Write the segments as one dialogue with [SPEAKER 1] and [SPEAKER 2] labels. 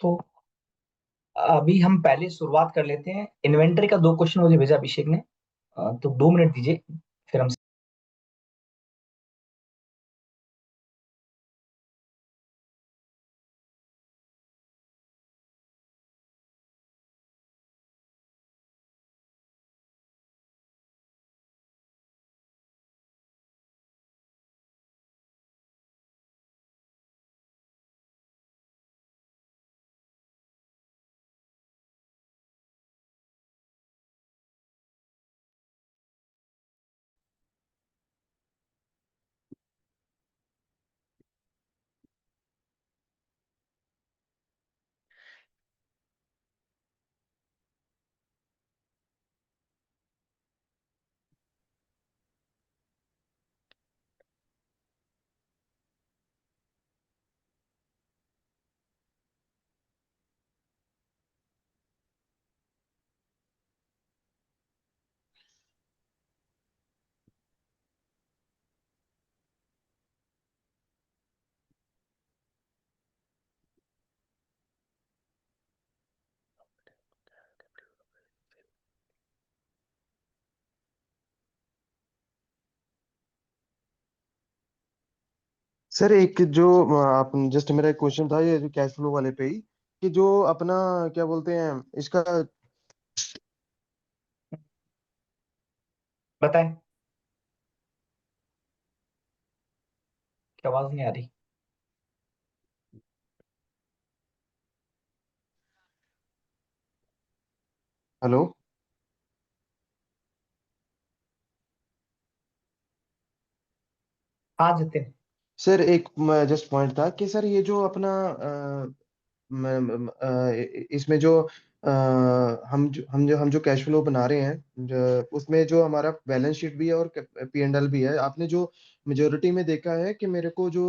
[SPEAKER 1] तो अभी हम पहले शुरुआत कर लेते हैं। इन्वेंटरी का दो क्वेश्चन मुझे भेजा अभिषेक ने। तो 2 मिनट दीजिए, फिर हम।
[SPEAKER 2] सर एक जो आप जस्ट मेरा एक क्वेश्चन था ये जो कैश फ्लो वाले पे ही कि जो अपना क्या बोलते हैं इसका।
[SPEAKER 1] बताएं, क्या आवाज नहीं आ रही?
[SPEAKER 2] हेलो।
[SPEAKER 1] हाँ जितिन।
[SPEAKER 2] सर एक जस्ट पॉइंट था कि सर ये जो अपना इसमें जो हम जो कैश फ्लो बना रहे हैं उसमें जो हमारा बैलेंस शीट भी है और P&L भी है। आपने जो मेजोरिटी में देखा है कि मेरे को जो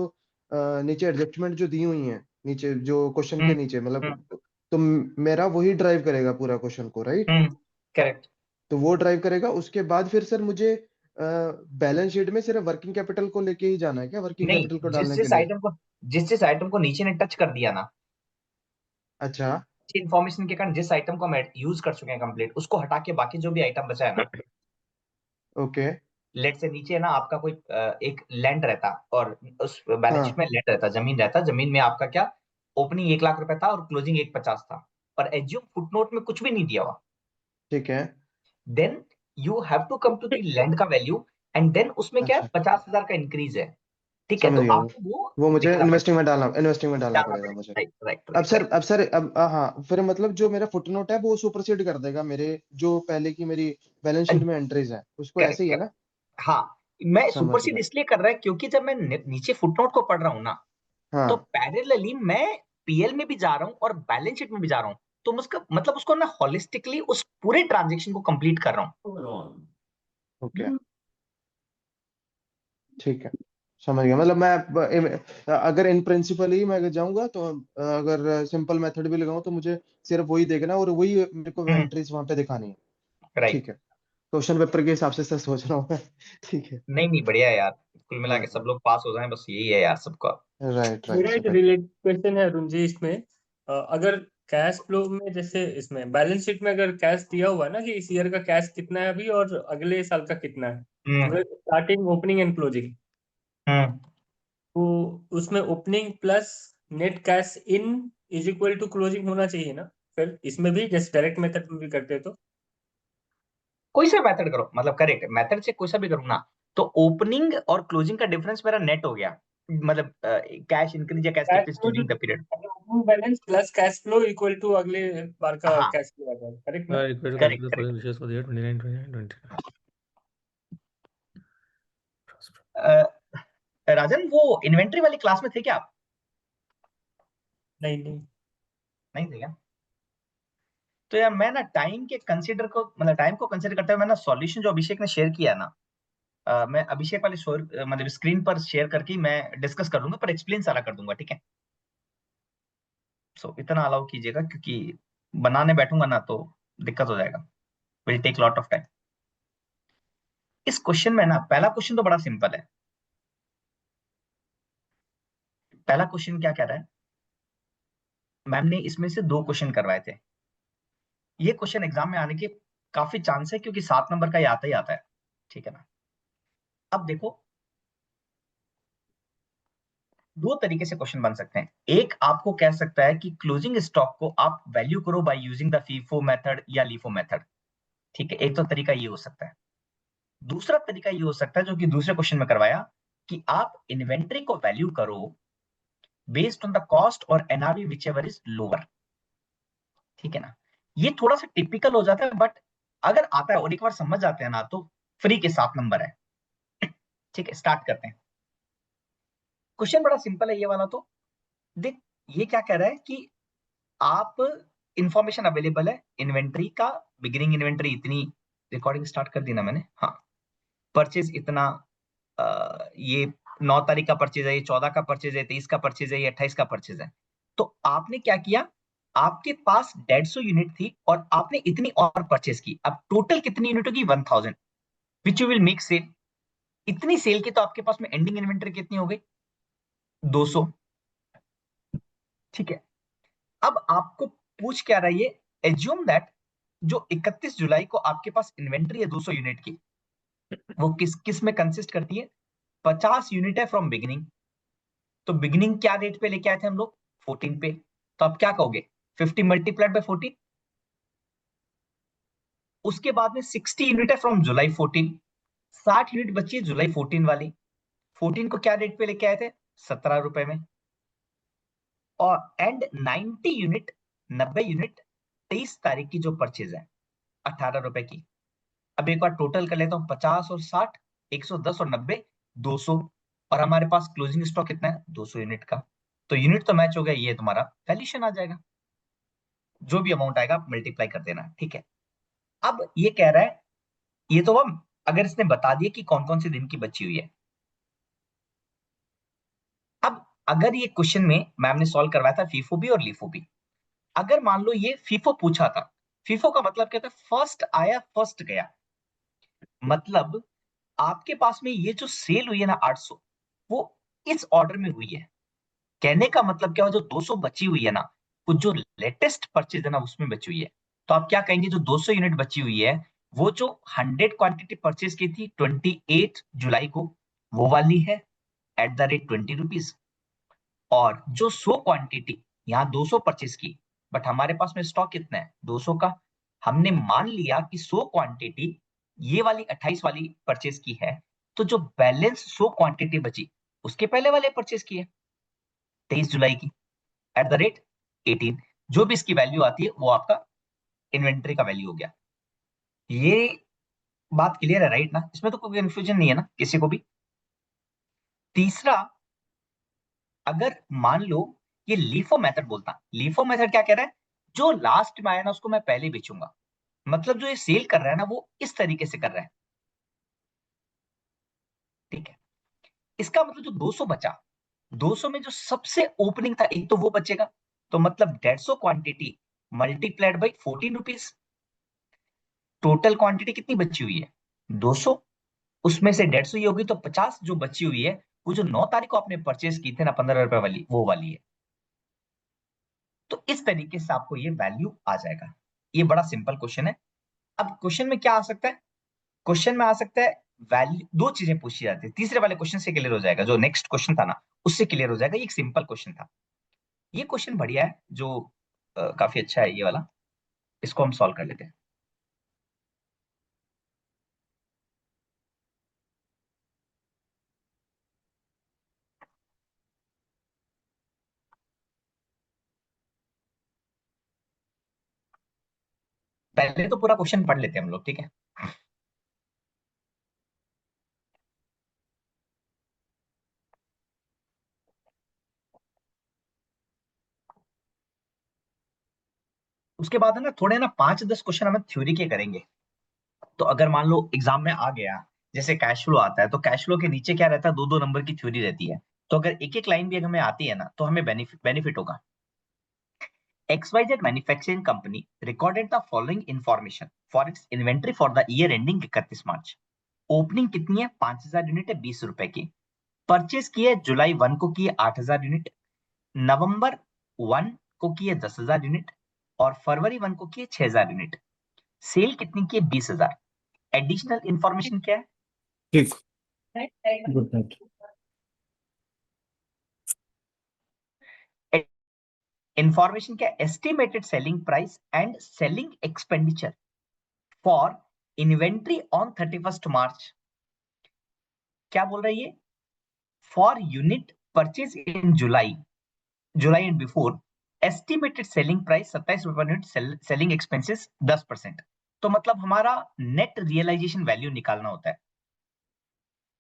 [SPEAKER 2] नीचे एडजस्टमेंट जो दी हुई है नीचे जो क्वेश्चन के
[SPEAKER 1] हम्म।
[SPEAKER 2] नीचे मतलब
[SPEAKER 1] हम्म।
[SPEAKER 2] तो मेरा वही ड्राइव करेगा पूरा क्वेश्चन को, राइट?
[SPEAKER 1] हम्म। करेक्ट।
[SPEAKER 2] तो वो ड्राइव करेगा उसके बाद फिर सर मुझे बैलेंस शीट में सिर्फ वर्किंग कैपिटल को लेके ही जाना है क्या, वर्किंग
[SPEAKER 1] नहीं,
[SPEAKER 2] कैपिटल को
[SPEAKER 1] जिस
[SPEAKER 2] डालने के
[SPEAKER 1] जिस
[SPEAKER 2] लिए?
[SPEAKER 1] आइटम को जिस जिस आइटम को नीचे ने टच कर दिया ना,
[SPEAKER 2] अच्छा।
[SPEAKER 1] इन्फॉर्मेशन के कारण जिस आइटम को हम यूज कर चुके हैं कंप्लीट, उसको हटा के बाकी जो भी आइटम बचा है ना।
[SPEAKER 2] ओके।
[SPEAKER 1] लेट से नीचे है ना आपका कोई एक लैंड रहता, और उस बैलेंस शीट
[SPEAKER 2] हाँ।
[SPEAKER 1] में लैंड रहता, जमीन रहता, जमीन में आपका क्या, ओपनिंग 1 लाख रुपए था और क्लोजिंग 150 था, और एज्यूम फुटनोट में कुछ भी नहीं दिया हुआ।
[SPEAKER 2] ठीक है।
[SPEAKER 1] Then you have to come to the land का वैल्यू, एंड देन उसमें क्या है,
[SPEAKER 2] अच्छा,
[SPEAKER 1] 50,000 का इंक्रीज है। ठीक है, तो
[SPEAKER 2] समझ गया।
[SPEAKER 1] आपको वो
[SPEAKER 2] वो मुझे
[SPEAKER 1] दिखना पड़ेगा,
[SPEAKER 2] इन्वेस्टिंग में डालना
[SPEAKER 1] डालना
[SPEAKER 2] पड़ेगा मुझे।
[SPEAKER 1] पड़ेगा। राइट राइट
[SPEAKER 2] अब
[SPEAKER 1] राइट
[SPEAKER 2] सर
[SPEAKER 1] राइट।
[SPEAKER 2] अब सर अब हाँ फिर मतलब जो मेरा फुटनोट है वो सुपरसीड कर देगा मेरे जो पहले की मेरी बैलेंस शीट में एंट्रीज है उसको, ऐसे
[SPEAKER 1] करेक्ट
[SPEAKER 2] ही है
[SPEAKER 1] करेक्ट।
[SPEAKER 2] ना?
[SPEAKER 1] हाँ, मैं
[SPEAKER 2] समझ
[SPEAKER 1] सुपरसीड
[SPEAKER 2] गया।
[SPEAKER 1] इसलिए कर रहा है क्योंकि जब मैं नीचे फुटनोट को पढ़ रहा हूँ ना, तो
[SPEAKER 2] हाँ।
[SPEAKER 1] पैरेलली मैं पीएल में भी जा रहा हूँ और बैलेंस शीट में भी जा रहा हूँ। तो मैं उसका मतलब उसको ना होलिस्टिकली उस पूरे ट्रांजेक्शन को कंप्लीट कर रहा हूँ।
[SPEAKER 2] ओके। ठीक है, समझ गया। मतलब अगर इन प्रिंसिपल ही मैं जाऊंगा तो अगर सिंपल मेथड भी लगाऊं तो मुझे सिर्फ वही देखना है और वही मेरे को
[SPEAKER 1] हम्म।
[SPEAKER 2] एंट्रीज वहां पे दिखानी है।
[SPEAKER 1] राइट।
[SPEAKER 2] ठीक है। क्वेश्चन पेपर के हिसाब से सर सोच रहा हूँ मैं। ठीक है।
[SPEAKER 1] नहीं नहीं, बढ़िया है यार। कुल मिला के सब
[SPEAKER 2] हाँ।
[SPEAKER 1] लोग पास हो जाएं, बस यही है यार सबका।
[SPEAKER 2] राइट राइट
[SPEAKER 3] मेरा एक
[SPEAKER 2] सर।
[SPEAKER 3] रिलेटेड क्वेश्चन है अरुण जी इसमें। अगर कैश फ्लो में जैसे इसमें बैलेंस शीट में अगर कैश दिया हुआ है ना कि इस ईयर का कैश कितना है अभी और अगले साल का कितना है,
[SPEAKER 1] हम्म।
[SPEAKER 3] मतलब starting opening and closing,
[SPEAKER 1] hmm.
[SPEAKER 3] तो उसमें opening plus net cash in is equal to closing होना चाहिए ना? फिर इसमें भी जैसे डायरेक्ट मेथड में भी करते हैं तो
[SPEAKER 1] कोई सा मेथड करो, मतलब करेक्ट मेथड से कोई सा भी करूँ ना, तो ओपनिंग और क्लोजिंग का डिफरेंस मेरा नेट हो गया। मतलब कैश इंक्रीज या कैश
[SPEAKER 3] कैश
[SPEAKER 1] डिक्रीज
[SPEAKER 3] फ्लो जो
[SPEAKER 1] during the period.
[SPEAKER 3] Opening balance plus cash flow equal to अगले बार का
[SPEAKER 1] हाँ।
[SPEAKER 3] कैश फ्लो आ जाएगा, करेक्ट ना?
[SPEAKER 4] Equate
[SPEAKER 1] correct
[SPEAKER 4] consider
[SPEAKER 1] correct.
[SPEAKER 4] Following ratios for the year 29 29 29।
[SPEAKER 1] राजन, वो इन्वेंट्री वाली क्लास में थे क्या आप?
[SPEAKER 3] नहीं नहीं।
[SPEAKER 1] नहीं थे क्या? तो यार मैं ना टाइम के कंसीडर को, मतलब टाइम को कंसीडर करते हुए मैं ना सॉल्यूशन जो अभिषेक ने शेयर किया ना, मैं अभिषेक वाले मतलब स्क्रीन पर शेयर करके ही मैं डिस्कस कर लूंगा, पर एक्सप्लेन सारा कर दूंगा, ठीक है? सो इतना अलाउ कीजिएगा, क्योंकि बनाने बैठूंगा ना तो दिक्कत हो जाएगा। Will take lot of time. इस क्वेश्चन में ना पहला क्वेश्चन तो बड़ा सिंपल है। पहला क्वेश्चन क्या कह रहा है? मैम ने इसमें से 2 क्वेश्चन करवाए थे। ये क्वेश्चन एग्जाम में आने के काफी चांस है, क्योंकि 7 नंबर का ये आता ही आता है, ठीक है ना। अब देखो, 2 तरीके से क्वेश्चन बन सकते हैं। एक आपको कह सकता है कि क्लोजिंग स्टॉक को आप वैल्यू करो by using the FIFO method या लीफो मेथड, ठीक है। एक तो तरीका ये हो सकता है। दूसरा तरीका ये हो सकता है, जो कि दूसरे क्वेश्चन में करवाया, कि आप इन्वेंट्री को वैल्यू करो बेस्ड ऑन द कॉस्ट और NRV which ever is lower, ठीक है ना। ये थोड़ा सा टिपिकल हो जाता है, बट अगर आता है और एक बार समझ जाते हैं ना, तो फ्री के 7 नंबर है। ठीक है, स्टार्ट करते हैं। क्वेश्चन बड़ा सिंपल है ये वाला। तो देख, ये क्या कह रहा है कि आप इंफॉर्मेशन अवेलेबल है इन्वेंट्री का, बिगिनिंग इन्वेंट्री इतनी, रिकॉर्डिंग स्टार्ट कर दी ना मैंने, हाँ। परचेज इतना, ये 9 तारीख का परचेज है, ये 14 का परचेज है, 23 का परचेज है, ये 28 का परचेज है। तो आपने क्या किया, आपके पास 150 यूनिट थी और आपने इतनी और परचेज की। अब टोटल कितनी यूनिट होगी, 1000, which you will make sale. इतनी सेल की तो आपके पास में एंडिंग इन्वेंट्री कितनी हो गई, 200, ठीक है। अब आपको पूछ क्या रहा है ये, एज्यूम दैट जो 31 जुलाई को आपके पास इन्वेंट्री है 200 यूनिट की, वो किस किस में कंसिस्ट करती है, 50 यूनिट है फ्रॉम बिगिनिंग। तो बिगिनिंग क्या रेट पे लेके आए थे हम लोग, 14 पे। तो आप क्या कहोगे, 50 मल्टीप्लाइड बाय 14। उसके बाद में 60 यूनिट है फ्रॉम जुलाई 14, 60 यूनिट बची है जुलाई 14 वाली। 14 को क्या रेट पे लेके आए थे, 17 रुपए में। और एंड 90 यूनिट, 90 यूनिट 23 तारीख की जो परचेज है 18 रुपए की। अब एक बार टोटल कर लेता हूं, 50 और 60, 110 और 90, 200। और हमारे पास क्लोजिंग स्टॉक कितना है, 200 यूनिट का। तो यूनिट तो मैच हो गया, ये तुम्हारा वैल्यूएशन आ जाएगा। जो भी अमाउंट आएगा आप मल्टीप्लाई कर देना, ठीक है। अब ये कह रहा है, ये तो हम, अगर इसने बता दिया कि कौन कौन से दिन की बची हुई है। अब अगर ये क्वेश्चन में मैम ने सॉल्व करवाया था फीफो भी और लीफो भी, अगर मान लो ये फीफो पूछा था, फीफो का मतलब क्या था, फर्स्ट आया फर्स्ट गया। मतलब आपके पास में ये जो सेल हुई है ना 800, वो इस ऑर्डर में हुई है। कहने का मतलब क्या हो, जो 200 बची हुई है ना, वो जो लेटेस्ट परचेज है ना उसमें बची हुई है। तो आप क्या कहेंगे, जो 200 यूनिट बची हुई है, वो जो 100 क्वांटिटी परचेज की थी 28 जुलाई को, वो वाली है एट द रेट 20 रुपीज। और जो 100 क्वांटिटी यहाँ 200 परचेज की, बट हमारे पास में स्टॉक कितना है, 200 का। हमने मान लिया कि 100 क्वांटिटी ये वाली 28 वाली परचेज की है। तो जो बैलेंस 100 क्वांटिटी बची, उसके पहले वाले परचेज की है 23 जुलाई की, एट द रेट 18। जो भी इसकी वैल्यू आती है वो आपका इन्वेंट्री का वैल्यू हो गया। ये बात क्लियर है, राइट ना, इसमें तो कोई कंफ्यूजन नहीं है ना किसी को भी। तीसरा, अगर मान लो ये लीफो मेथड बोलता, लीफो मेथड क्या कह रहा है, जो लास्ट में आया ना उसको मैं पहले बेचूंगा। मतलब जो ये सेल कर रहा है ना, वो इस तरीके से कर रहा है, ठीक है। इसका मतलब जो 200 बचा, 200 में जो सबसे ओपनिंग था एक, तो वो बचेगा। तो मतलब 150 quantity multiplied by 14 rupees. Total quantity कितनी बची हुई है, 200। उसमें से 150 ही होगी, तो 50 जो बची हुई है, वो जो 9 तारीख को आपने परचेज की थी ना 15 रुपए वाली, वो वाली है। तो इस तरीके से आपको ये वैल्यू आ जाएगा। ये बड़ा सिंपल क्वेश्चन है। अब क्वेश्चन में क्या आ सकता है, क्वेश्चन में आ सकता है वैल्यू, 2 चीजें पूछी जाती है। तीसरे वाले क्वेश्चन से क्लियर हो जाएगा, जो नेक्स्ट क्वेश्चन था ना उससे क्लियर हो जाएगा। ये एक सिंपल क्वेश्चन था। ये क्वेश्चन बढ़िया है, जो काफी अच्छा है ये वाला। इसको हम सॉल्व कर लेते हैं। पहले तो पूरा क्वेश्चन पढ़ लेते हैं हम लोग, ठीक है। उसके बाद है ना, थोड़े ना 5-10 क्वेश्चन हमें थ्योरी के करेंगे। तो अगर मान लो एग्जाम में आ गया, जैसे कैश फ्लो आता है, तो कैश फ्लो के नीचे क्या रहता है, 2-2 नंबर की थ्योरी रहती है। तो अगर एक एक लाइन भी अगर हमें आती है ना, तो हमें बेनिफिट होगा। XYZ manufacturing company recorded the following information for its inventory for the year ending 31 March. Opening कितनी है, 5000 यूनिट है 20 रुपए की। परचेज की है जुलाई 1 को की है 8000 यूनिट। नवंबर 1 को किए 10,000 यूनिट और फरवरी 1 को किए 6,000 यूनिट। सेल कितनी की है? 20,000। एडिशनल इंफॉर्मेशन क्या है?
[SPEAKER 4] ठीक, गुड नाइट।
[SPEAKER 1] इंफॉर्मेशन क्या? Estimated selling price and selling expenditure for inventory on 31 मार्च। क्या बोल रही है? For unit purchase in July and before, estimated selling price 27 रुपए यूनिट, सेलिंग एक्सपेंसेस 10%। तो मतलब हमारा नेट रियलाइजेशन वैल्यू निकालना होता है।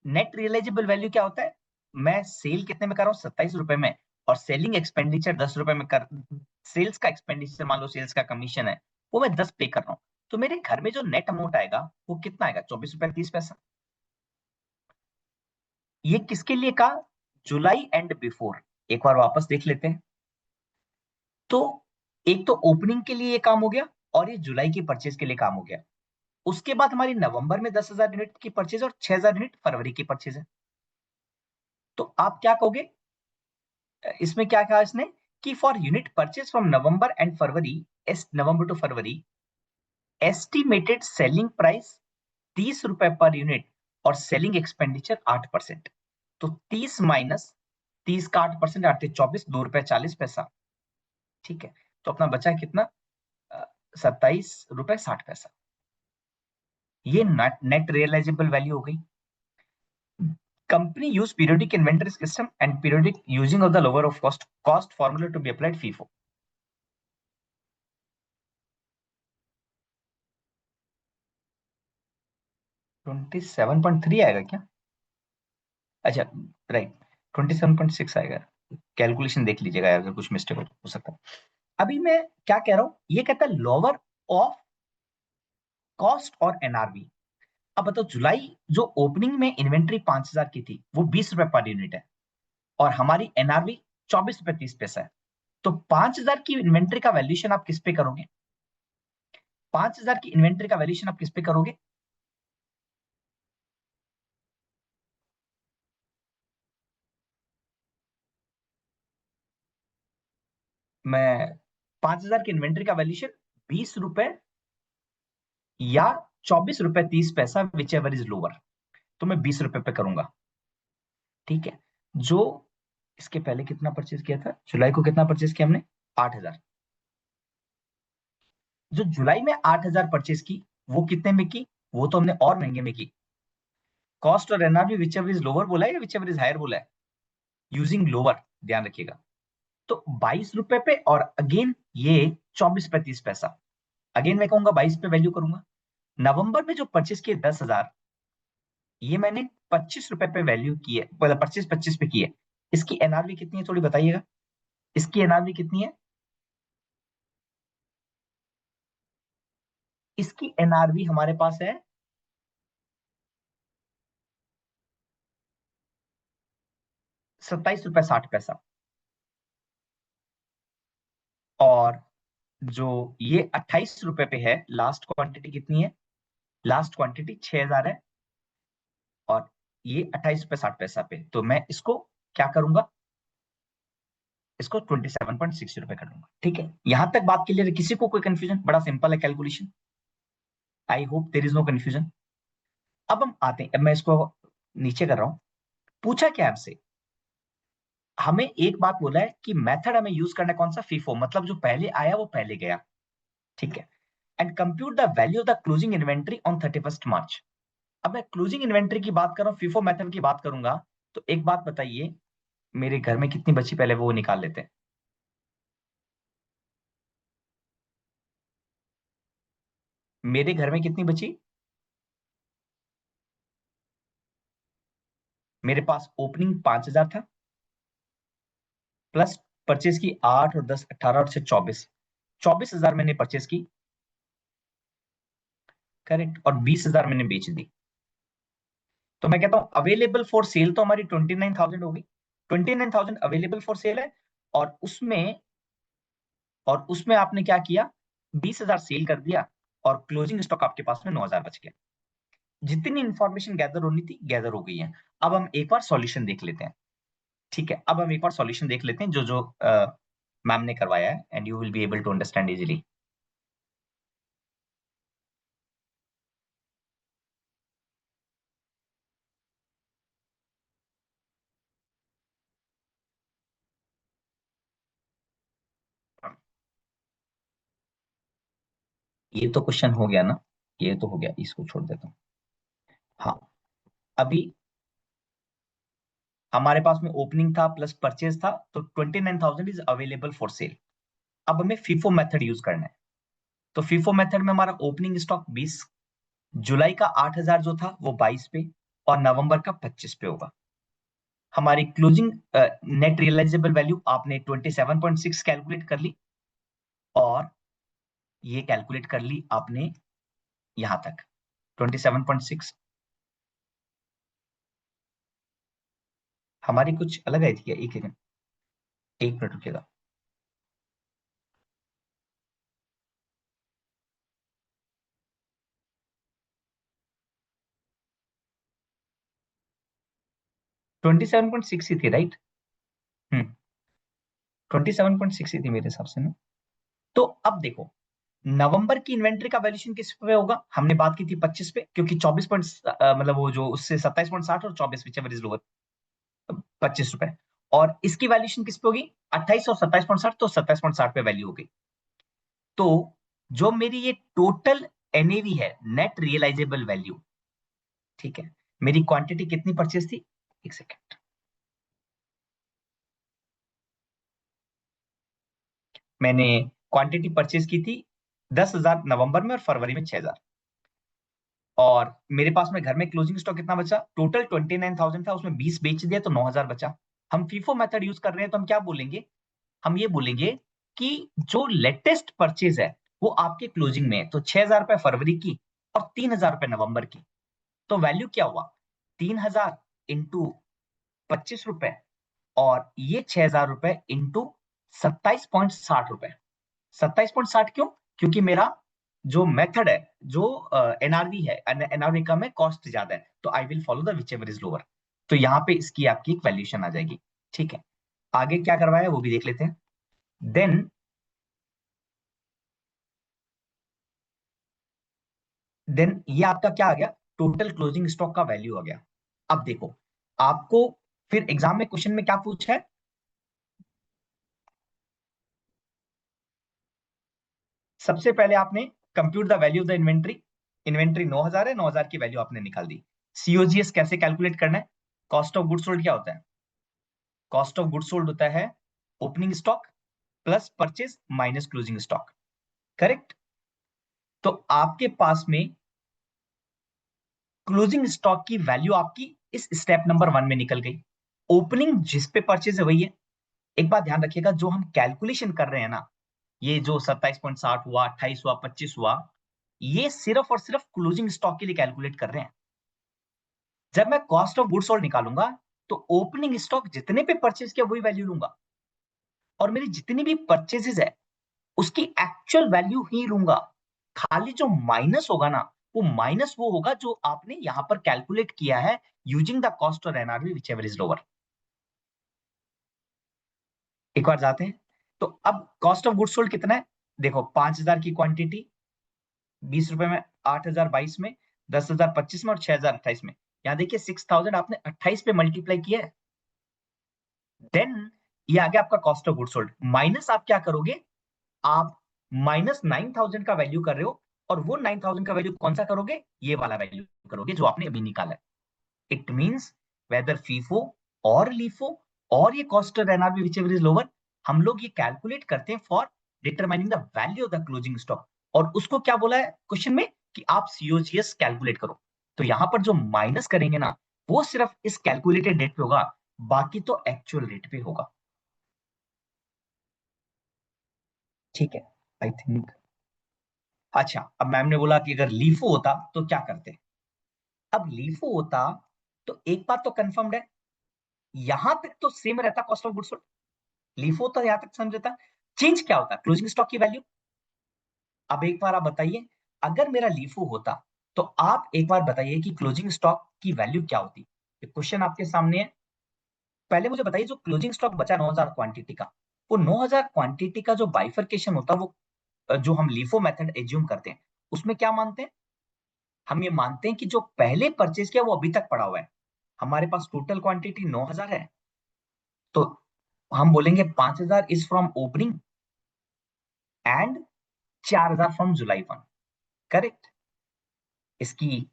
[SPEAKER 1] नेट रियलाइजेबल वैल्यू क्या होता है? मैं सेल कितने में कर रहा हूँ? 27 रुपए में, और सेलिंग एक्सपेंडिचर 10 रुपए में कर, सेल्स का एक्सपेंडिचर मान लो सेल्स का कमीशन है वो मैं 10 पे कर रहा हूँ, तो मेरे घर में जो नेट अमाउंट आएगा वो कितना आएगा? 24 रुपए 30 पैसा। ये किसके लिए कहा? जुलाई एंड बिफोर। एक बार वापस देख लेते हैं। तो एक तो ओपनिंग के लिए ये काम हो गया और ये जुलाई की परचेज के लिए काम हो गया। उसके बाद हमारी नवंबर में 10,000 यूनिट की परचेज और 6,000 यूनिट फरवरी की परचेज है। तो आप क्या कहोगे? इसमें क्या कहा इसने कि for unit purchase from November and February, November to February, estimated selling price 30 रुपए पर यूनिट और सेलिंग एक्सपेंडिचर 8%। तो 30 माइनस 30 का 8%, 8 24, 2 रुपए 40 पैसा। ठीक है, तो अपना बचा कितना? 27 रुपए 60 पैसा। ये नेट रियलाइजेबल वैल्यू हो गई। Company use periodic inventory system and periodic using of the lower of cost formula to be applied FIFO. $27.3 आएगा क्या? अच्छा, राइट, 27.6 आएगा। कैलकुलेशन देख लीजिएगा यार, अगर कुछ मिस्टेक हो सकता है। अभी मैं क्या कह रहा हूं, ये कहता है लोअर ऑफ कॉस्ट और एनआरवी। अब बताओ, जुलाई जो ओपनिंग में इन्वेंट्री 5,000 की थी वो 20 रुपए पर यूनिट है और हमारी एनआरवी 24 रुपए 30 पैसा है। तो 5,000 की इन्वेंट्री का वैल्यूएशन आप किस पे करोगे? 5,000 की इन्वेंट्री का वैल्यूएशन आप किस पे करोगे? मैं 5,000 की इन्वेंट्री का वैल्यूएशन 20 रुपए या 24 रुपए 30 पैसा, विच एवर इज लोअर, तो मैं 20 रुपए पे करूंगा। ठीक है, जो इसके पहले कितना परचेज किया था? जुलाई को कितना परचेज किया हमने? 8,000। जो जुलाई में 8,000 परचेज की वो कितने में की? वो तो हमने और महंगे में की। कॉस्ट और NRV which ever is lower बोला है या विच एवर इज हायर बोला है? यूजिंग लोअर, ध्यान रखिएगा। तो 22 रुपए पे और अगेन ये 24 रुपए 30 पैसा। अगेन मैं कहूंगा 22 पे वैल्यू करूंगा। नवंबर में जो परचेज किए 10,000, ये मैंने 25 रुपए पे वैल्यू की है, मतलब परचेज 25 पे की है। इसकी एनआरवी कितनी है थोड़ी बताइएगा? इसकी एनआरवी कितनी है? इसकी एनआरवी हमारे पास है 27 रुपए 60 पैसा। और जो ये 28 रुपए पे है, लास्ट क्वांटिटी कितनी है? लास्ट क्वांटिटी 6,000 है और ये 28 रुपए 60 पैसा पे। तो मैं इसको क्या करूंगा? इसको 27.6 रुपए कर दूंगा। ठीक है, यहां तक बात क्लियर है? किसी को कोई कंफ्यूजन? बड़ा सिंपल है calculation. I hope there is no confusion. अब हम आते हैं, अब मैं इसको नीचे कर रहा हूं। पूछा क्या आपसे? हमें एक बात बोला है कि मेथड हमें यूज करना है कौन सा? फीफो, मतलब जो पहले आया वो पहले गया। ठीक है, and compute the value of the closing inventory on 31 मार्च। अब मैं क्लोजिंग इन्वेंट्री की बात कर रहा हूं, फीफो मेथड की बात करूंगा। तो एक बात बताइए, मेरे घर में कितनी बची पहले वो निकाल लेते हैं। मेरे घर में कितनी बची? मेरे पास ओपनिंग 5,000 था, प्लस परचेज की 8 और 10 18 और 6 24,000 मैंने परचेज की, करेक्ट, और 20,000 मैंने बेच दी। तो मैं कहता हूं अवेलेबल फॉर सेल तो हमारी 29,000 होगी। 29,000 अवेलेबल फॉर सेल है और उसमें आपने क्या किया? 20,000 सेल कर दिया और क्लोजिंग स्टॉक आपके पास में 9,000 बच गया। जितनी इंफॉर्मेशन गैदर होनी थी गैदर हो गई है। अब हम एक बार सॉल्यूशन देख लेते हैं। ठीक है, अब हम एक बार सॉल्यूशन देख लेते हैं जो मैम ने करवाया है and you will be able to understand easily. ये तो क्वेश्चन हो गया ना, ये तो हो गया, इसको छोड़ देता हूँ। हाँ, अभी हमारे पास में ओपनिंग था प्लस परचेज था, तो 29,000 इज अवेलेबल फॉर सेल। अब हमें फीफो मेथड यूज करना है। तो फीफो मेथड में हमारा ओपनिंग स्टॉक 20, जुलाई का 8,000 जो था वो 22 पे, और नवंबर का 25 पे होगा। हमारी क्लोजिंग नेट रियलाइजेबल वैल्यू आपने 27.6 कैलकुलेट कर ली, और ये कैलकुलेट कर ली आपने यहां तक 27.6। हमारी कुछ अलग आई थी क्या? एक मिनट रुकिएगा। ट्वेंटी सेवन पॉइंट सिक्स ही थी, राइट? 27.6 ही थी मेरे हिसाब से ना। तो अब देखो, नवंबर की इन्वेंट्री का वैल्यूएशन किस पे होगा? हमने बात की थी 25 पे, क्योंकि 24 पॉइंट मतलब वो जो उससे 27.60 और 24 विचएवर इज लोअर, 25 रुपए। और इसकी वैल्यूएशन किस पे होगी? 28 और 27.60, तो 27.60 पे वैल्यू हो गई। तो जो मेरी ये टोटल एनएवी है, नेट रियलाइजेबल वैल्यू, ठीक है, मेरी क्वांटिटी कितनी परचेज थी? एक सेकेंड, मैंने क्वांटिटी परचेज की थी 10,000 नवंबर में और फरवरी में 6,000। और मेरे पास में घर में क्लोजिंग स्टॉक कितना बचा? टोटल 29,000 था, उसमें 20 बेच दिया तो 9,000 बचा। हम फीफो मेथड यूज कर रहे हैं, तो हम क्या बोलेंगे? हम ये बोलेंगे कि जो लेटेस्ट परचेज है वो आपके क्लोजिंग में है, तो 6,000 रुपए फरवरी की और 3,000 रुपए नवंबर की। तो वैल्यू क्या हुआ? 3,000 इंटू 25 रुपए, और ये 6,000 रुपए इंटू 27.60 रुपए। 27.60 क्यों? क्योंकि मेरा जो मेथड है, जो एनआरवी है, एनआरवी कम है, कॉस्ट ज्यादा है, तो I will follow the whichever is lower. तो यहाँ पे इसकी आपकी एक वैल्यूएशन आ जाएगी। ठीक है, आगे क्या करवाया वो भी देख लेते हैं। देन ये आपका क्या आ गया? टोटल क्लोजिंग स्टॉक का वैल्यू आ गया। अब देखो, आपको फिर एग्जाम में क्वेश्चन में क्या पूछा है? सबसे पहले आपने compute the value of the inventory. Inventory 9,000 है, 9,000 की वैल्यू आपने निकाल दी। सीओजीएस कैसे कैलकुलेट करना है? कॉस्ट ऑफ गुड्स सोल्ड क्या होता है? कॉस्ट ऑफ गुड्स सोल्ड होता है opening stock plus purchase minus closing stock, correct? तो आपके पास में क्लोजिंग स्टॉक की वैल्यू आपकी इस स्टेप नंबर 1 में निकल गई। ओपनिंग जिस पे परचेज है वही है। एक बात ध्यान रखिएगा, जो हम कैलकुलेशन कर रहे हैं ना, ये जो 27.60 हुआ, 28 हुआ, 25 हुआ, ये सिर्फ और सिर्फ क्लोजिंग स्टॉक के लिए कैलकुलेट कर रहे हैं। जब मैं कॉस्ट ऑफ गुड्स सोल्ड निकालूंगा, तो ओपनिंग स्टॉक जितने पे परचेज किया वही वैल्यू लूंगा, और मेरी जितनी भी परचेजेस है उसकी एक्चुअल वैल्यू ही लूंगा। खाली जो माइनस होगा ना, वो माइनस वो होगा जो आपने यहां पर कैलकुलेट किया है यूजिंग द कॉस्ट और एनआरवी व्हिचएवर इज लोअर। एक बार जाते हैं, तो अब कॉस्ट ऑफ गुड्स सोल्ड कितना है? देखो, 5,000 की क्वांटिटी 20 रुपए में, 8,000 22 में, 10,000 25 में और 6,000 28 में। यहां देखिए 6,000 आपने 28 पे मल्टीप्लाई किया है। देन ये आ गया आपका cost of goods sold, minus आप क्या करोगे? आप माइनस 9,000 का वैल्यू कर रहे हो, और वो 9,000 का वैल्यू कौन सा करोगे? ये वाला वैल्यू करोगे जो आपने अभी निकाला है। इट मींस वेदर फीफो और लीफो और ये cost of NRB whichever is lower, हम लोग ये कैलकुलेट करते हैं for determining the value of the closing stock. और उसको क्या बोला है क्वेश्चन में? कि आप सीओजीएस कैलकुलेट करो। तो यहां पर जो माइनस करेंगे ना, वो सिर्फ इस कैलकुलेटेड रेट पे होगा, बाकी तो एक्चुअल रेट पे होगा। ठीक है, आई थिंक। अच्छा, अब मैम ने बोला कि अगर लीफो होता तो क्या करते? अब लीफो होता तो एक बात तो कंफर्म्ड है, यहां तक तो सेम रहता cost of goods sold. LIFO तो यहां तक समझ रहता। चेंज क्या होता? क्लोजिंग स्टॉक की वैल्यू। अब एक बार आप बताइए, अगर मेरा लीफो होता तो आप एक बार बताइए कि क्लोजिंग स्टॉक की वैल्यू क्या होती? क्वेश्चन आपके सामने है। पहले मुझे बताइए, जो क्लोजिंग स्टॉक बचा 9,000 क्वांटिटी का, वो 9000 क्वांटिटी का जो बाइफरकेशन होता है, वो जो हम लीफो मेथड एज्यूम करते हैं, उसमें क्या मानते हैं? हम ये मानते हैं कि जो पहले परचेज किया वो अभी तक पड़ा हुआ है। हमारे पास टोटल क्वांटिटी 9000 है, तो हम बोलेंगे 5000 is from opening and 4000 from July 1। Correct. इसकी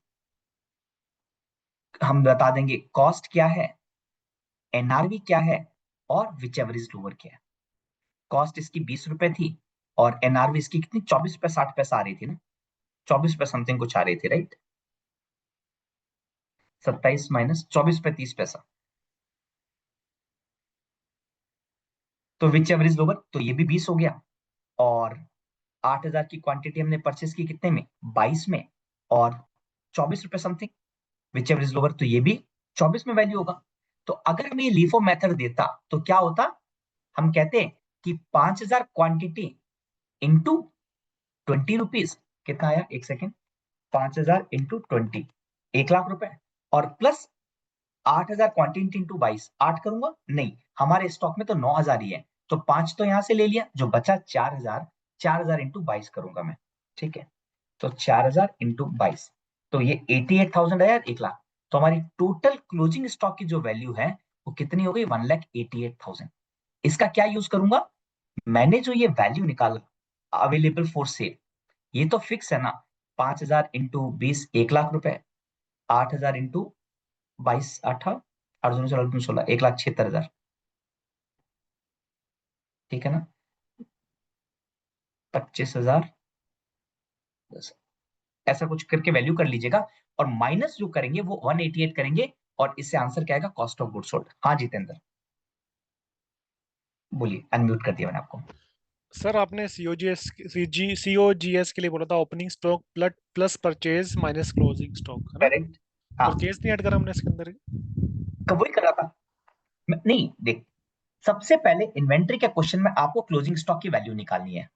[SPEAKER 1] हम बता देंगे कॉस्ट क्या है, एनआरवी क्या है, और विच एवर इज लोअर क्या है। कॉस्ट इसकी 20 रुपए थी और एनआरवी इसकी कितनी 24 रुपए 60 पैसा आ रही थी ना, 24 रुपए समथिंग कुछ आ रही थी, राइट। 27 माइनस 24 रुपए 30 पैसा, तो विच एवर इज लोअर, तो ये भी 20 हो गया। और 8000 की क्वांटिटी हमने परचेस की कितने में, 22 में, और 24 रुपए something, which ever is lower, तो ये भी 24 में वैल्यू होगा। तो अगर हमें ये लीफो मेथड देता तो क्या होता, हम कहते हैं कि 5000 क्वांटिटी इंटू 20 रुपीज, कितना आया, एक सेकेंड, 5000 इंटू 20, 1 लाख रुपए, और प्लस 8000 क्वांटिटी इंटू 22, 8 करूंगा नहीं, हमारे स्टॉक में तो 9000 ही है, तो 5 तो यहां से ले लिया, जो बचा 4000, 4000 इंटू 22 करूंगा मैं, ठीक है। तो 4000 इंटू 22, तो ये 88,000 आया, 1 लाख। तो हमारी टोटल क्लोजिंग स्टॉक की जो वैल्यू है वो कितनी हो गई, 1,88,000। इसका क्या यूज करूंगा, मैंने जो ये वैल्यू निकाला अवेलेबल फॉर सेल, ये तो फिक्स है ना, 5000 इंटू 20, 1 लाख रुपए, 8000 इंटू 22, 8 2 16 16, 1,76,000, ठीक है ना, 25,000, ऐसा कुछ करके वैल्यू कर लीजिएगा, और माइनस जो करेंगे वो 188 करेंगे, और इससे आंसर क्या आएगा, कॉस्ट ऑफ गुड सोल्ड। हाँ जितेंद्र बोलिए, अनम्यूट कर दिया मैंने आपको।
[SPEAKER 5] सर आपने सीओजीएस के लिए बोला था opening stock plus purchase minus closing stock, है ना?
[SPEAKER 1] करेक्ट। हाँ,
[SPEAKER 5] परचेज नहीं ऐड करा हमने इसके अंदर।
[SPEAKER 1] कब वही कर रहा था नहीं, देख, सबसे पहले इन्वेंट्री के क्वेश्चन में आपको क्लोजिंग स्टॉक की वैल्यू निकालनी है।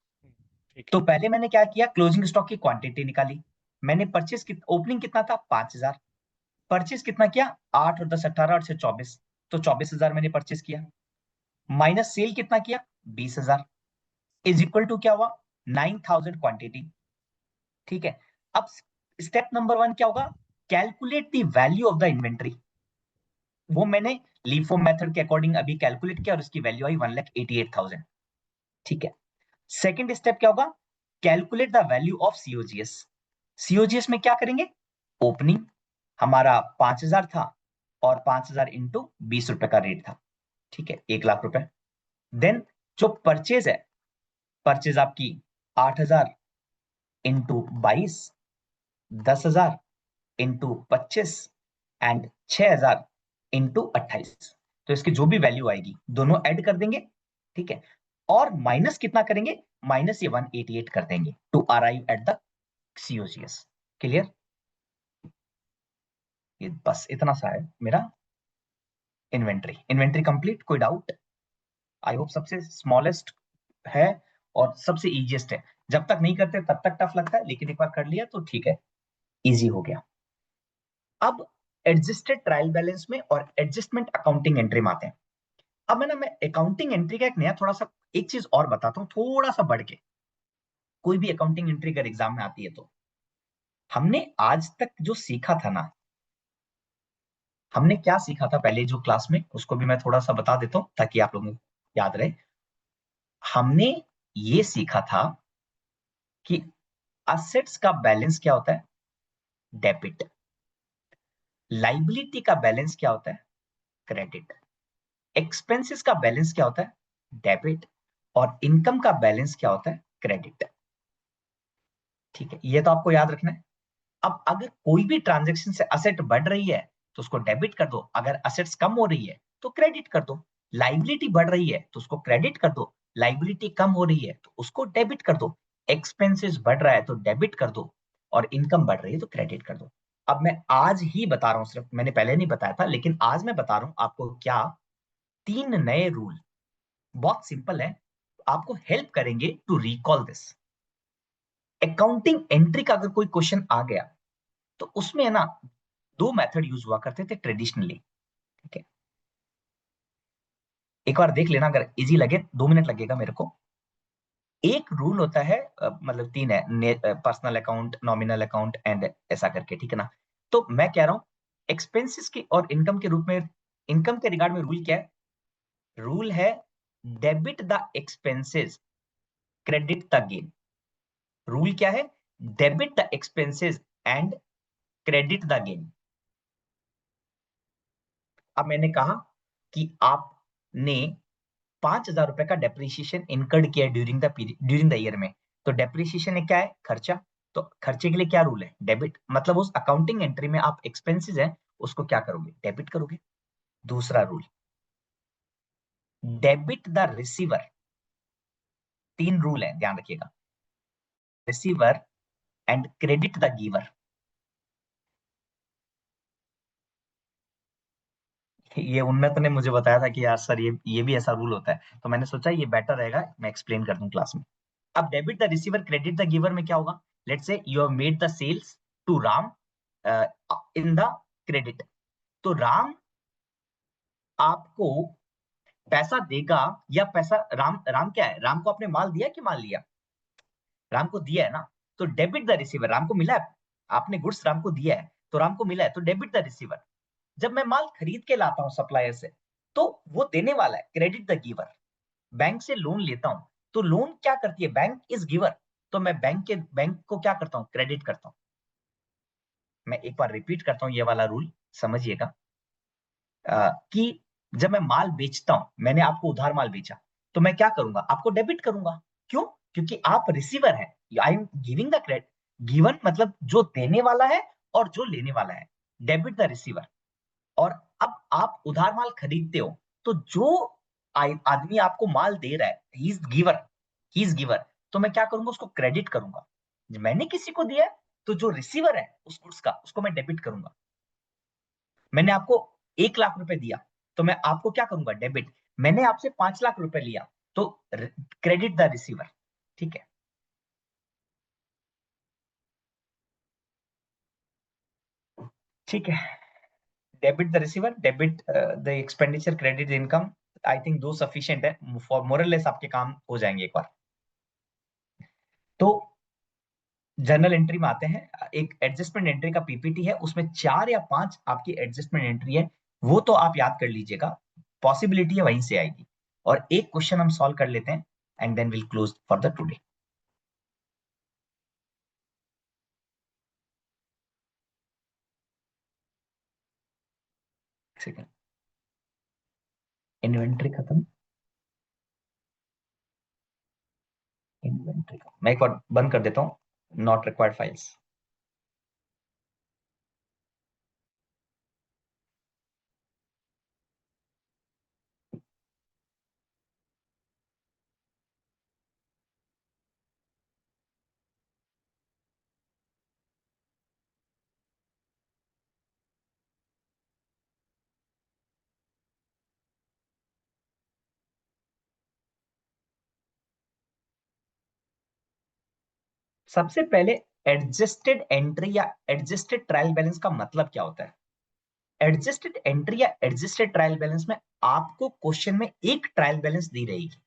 [SPEAKER 5] ठीक
[SPEAKER 1] तो
[SPEAKER 5] है।
[SPEAKER 1] पहले मैंने क्या किया, क्लोजिंग स्टॉक की क्वांटिटी निकाली, मैंने परचेज ओपनिंग कितना था 5000, परचेज कितना किया 8 और 10 18 और 6 24, तो 24,000 मैंने परचेज किया, माइनस सेल कितना किया 20,000, इज इक्वल टू क्या हुआ 9,000 क्वांटिटी, ठीक है। अब स्टेप नंबर 1 क्या होगा, calculate the value of the inventory, वो मैंने लीफो मेथड के अकॉर्डिंग अभी कैलकुलेट किया और उसकी वैल्यू आई 1,88,000, ठीक है। सेकंड स्टेप क्या होगा, calculate the value of COGS. COGS में क्या करेंगे, ओपनिंग हमारा 5000 था और 5000 इंटू 20 रुपए का रेट था, ठीक है, 1 लाख रुपए। देन जो परचेज है, परचेज आपकी 8000 इंटू 22, 10,000 इंटू 25 एंड 6,000 इंटू 28, तो इसकी जो भी वैल्यू आएगी दोनों ऐड कर देंगे, ठीक है, और माइनस कितना करेंगे, माइनस ये 188 कर देंगे to arrive at the COGS. Clear, ये बस इतना सा है मेरा इन्वेंट्री कंप्लीट, कोई डाउट? आई होप सबसे स्मॉलेस्ट है और सबसे इजीएस्ट है, जब तक नहीं करते तब तक टफ लगता है, लेकिन एक बार कर लिया तो ठीक है, इजी हो गया। अब एडजस्टेड ट्रायल बैलेंस में और एडजस्टमेंट अकाउंटिंग एंट्री में आते हैं। अब मैं अकाउंटिंग एंट्री का एक नया थोड़ा सा एक चीज और बताता हूँ, थोड़ा सा बढ़ के। कोई भी अकाउंटिंग एंट्री अगर एग्जाम में आती है तो हमने आज तक जो सीखा था ना, हमने क्या सीखा था पहले जो क्लास में, उसको भी मैं थोड़ा सा बता देता हूँ ताकि आप लोगों को याद रहे। हमने ये सीखा था कि असेट्स का बैलेंस क्या होता है, डेबिट, लाइबिलिटी का बैलेंस क्या होता है, क्रेडिट, एक्सपेंसेस का बैलेंस क्या होता है, डेबिट, और इनकम का बैलेंस क्या होता है, क्रेडिट, ठीक है, ये तो आपको याद रखना है। अब अगर कोई भी ट्रांजेक्शन से असेट बढ़ रही है तो उसको डेबिट कर दो, अगर असेट्स कम हो रही है तो क्रेडिट कर दो, लाइबिलिटी बढ़ रही है तो उसको क्रेडिट कर दो, लाइबिलिटी कम हो रही है तो उसको डेबिट कर दो, एक्सपेंसेस बढ़ रहा है तो डेबिट कर दो, और इनकम बढ़ रही है तो क्रेडिट कर दो। अब मैं आज ही बता रहा हूं, सिर्फ मैंने पहले नहीं बताया था, लेकिन आज मैं बता रहा हूं आपको क्या 3 नए रूल, बहुत सिंपल है, आपको हेल्प करेंगे to recall this. Accounting entry का अगर कोई क्वेश्चन आ गया तो उसमें है ना 2 मेथड यूज हुआ करते थे ट्रेडिशनली, ठीक है। एक बार देख लेना, अगर इजी लगे 2 मिनट लगेगा मेरे को। एक रूल होता है, मतलब 3 है, personal account, nominal account and ऐसा करके, ठीक है ना। तो मैं कह रहा हूं एक्सपेंसेस की और इनकम के रूप में, इनकम के रिगार्ड में रूल क्या है? रूल है debit the expenses, credit the gain. Rule क्या है? Debit the expenses and credit the gain. अब मैंने कहा कि आपने 5,000 रुपए का डेप्रिसिएशन इनकर्ड किया ड्यूरिंग द ईयर में। तो डेप्रिसिएशन क्या है? खर्चा। तो खर्चे के लिए क्या रूल है? डेबिट। मतलब उस अकाउंटिंग एंट्री में आप एक्सपेंसेस है उसको क्या करोगे? डेबिट करोगे। दूसरा rule, debit the receiver. 3 rule है, ध्यान रखिएगा। Receiver and credit the giver. ये उन्नत ने मुझे बताया था कि यार सर ये भी ऐसा रूल होता है, तो मैंने सोचा ये बेटर रहेगा मैं एक्सप्लेन कर दूं क्लास में। अब debit the receiver credit the giver में क्या होगा? Let's say you have made the sales to Ram in the credit. तो राम आपको पैसा देगा, या पैसा राम राम क्या है? राम को आपने माल दिया कि माल लिया? राम को दिया है ना। तो डेबिट द रिसीवर, राम को मिला है, आपने गुड्स राम को दिया है तो राम को मिला है, तो डेबिट द रिसीवर। जब मैं माल खरीद के लाता हूं सप्लायर से, तो वो देने वाला है, क्रेडिट द गिवर। बैंक से लोन लेता हूं, तो लोन क्या करती है? Bank is giver. तो मैं बैंक को क्या करता हूं? क्रेडिट करता हूं। मैं एक बार रिपीट करता हूं ये वाला रूल, समझिएगा। कि जब मैं माल बेचता हूं, मैंने आपको उधार माल बेचा, तो मैं क्या करूंगा? आपको डेबिट करूंगा। क्यों? क्योंकि आप रिसीवर है, I am giving the credit. Given मतलब जो देने वाला है और जो लेने वाला है, डेबिट द रिसीवर। और अब आप उधार माल खरीदते हो, तो जो आदमी आपको माल दे रहा है, he is giver, he is giver, तो मैं क्या करूंगा? उसको क्रेडिट करूंगा। मैंने किसी को दिया है, तो जो रिसीवर है उस गुड्स का, उसको मैं डेबिट करूंगा। मैंने आपको 1 लाख रुपए दिया, तो मैं आपको क्या करूंगा? डेबिट। मैंने आपसे 5 लाख रुपए लिया, तो क्रेडिट द रिसीवर। ठीक है। ठीक है, debit the receiver, debit the expenditure, credit income. I think 2 sufficient है, फॉर मोरलेस आपके काम हो जाएंगे एक बार। तो जर्नल एंट्री में आते हैं। एक एडजस्टमेंट एंट्री का पीपीटी है, उसमें 4 या 5 आपकी एडजस्टमेंट एंट्री है, वो तो आप याद कर लीजिएगा, पॉसिबिलिटी है वहीं से आएगी। और एक क्वेश्चन हम सॉल्व कर लेते हैं and then will close for the today. Second, inventory खत्म। इन्वेंट्री मैं एक बार बंद कर देता हूं, नॉट रिक्वायर्ड फाइल्स। सबसे पहले एडजस्टेड एंट्री या एडजस्टेड ट्रायल बैलेंस का मतलब क्या होता है? एडजस्टेड एंट्री या एडजस्टेड ट्रायल बैलेंस में आपको क्वेश्चन में एक ट्रायल बैलेंस दी रहेगी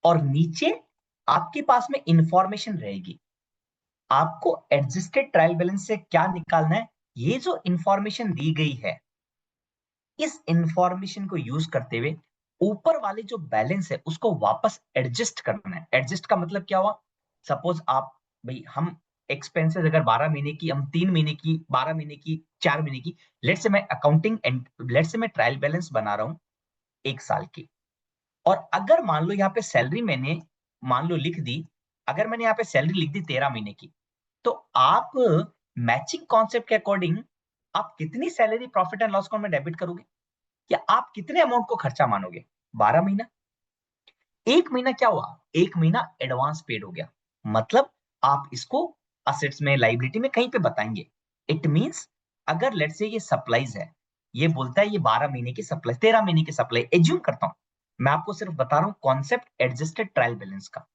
[SPEAKER 1] और नीचे आपके पास में इंफॉर्मेशन रहेगी। आपको एडजस्टेड ट्रायल बैलेंस से क्या निकालना है? ये जो इंफॉर्मेशन दी गई है, इस इंफॉर्मेशन को यूज करते हुए ऊपर वाले जो बैलेंस है उसको वापस एडजस्ट करना है। एडजस्ट का मतलब क्या हुआ? सपोज आप, भाई हम एक्सपेंसेस अगर 12 महीने की, हम 3 महीने की, 12 महीने की, 4 महीने की, लेट से मैं अकाउंटिंग एंड लेट से मैं ट्रायल बैलेंस बना रहा हूं 1 साल की। और अगर मान लो यहाँ पे सैलरी मैंने मान लो लिख दी, अगर मैंने यहाँ पे सैलरी लिख दी 13 महीने की, तो आप मैचिंग कॉन्सेप्ट के अकॉर्डिंग आप कितनी salary profit and loss account में डेबिट करोगे, या आप कितने अमाउंट को खर्चा मानोगे? 12 महीना। 1 महीना क्या हुआ? 1 महीना एडवांस पेड हो गया, मतलब आप इसको असेट्स में, लाइबिलिटी में कहीं पे बताएंगे। इट मींस अगर लेट्स से ये सप्लाईज है, ये बोलता है ये 12 महीने की सप्लाई, 13 महीने की सप्लाई एज्यूम करता हूं, मैं आपको सिर्फ बता रहा हूं कॉन्सेप्ट एडजस्टेड ट्रायल बैलेंस का।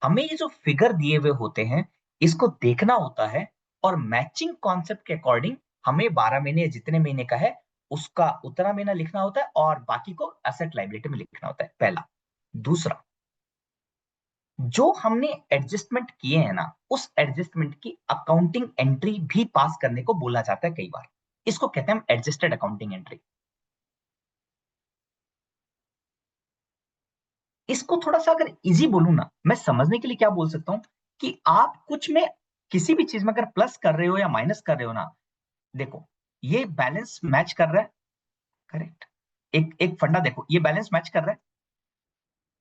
[SPEAKER 1] हमें ये जो फिगर दिए हुए होते हैं इसको देखना होता है, और मैचिंग कॉन्सेप्ट के अकॉर्डिंग हमें 12 महीने जितने महीने का है उसका उतना महीना लिखना होता है और बाकी को एसेट लायबिलिटी में लिखना होता है, पहला। दूसरा, जो हमने एडजस्टमेंट किए हैं ना, उस एडजस्टमेंट की अकाउंटिंग एंट्री भी पास करने को बोला जाता है कई बार। इसको कहते हैं हम एडजस्टेड अकाउंटिंग एंट्री। इसको थोड़ा सा अगर इजी बोलूं ना, मैं समझने के लिए क्या बोल सकता हूं कि आप कुछ में किसी भी चीज में अगर प्लस कर रहे हो या माइनस कर रहे हो ना, देखो ये बैलेंस मैच कर रहा है, करेक्ट। एक एक फंडा देखो, ये बैलेंस मैच कर रहा है,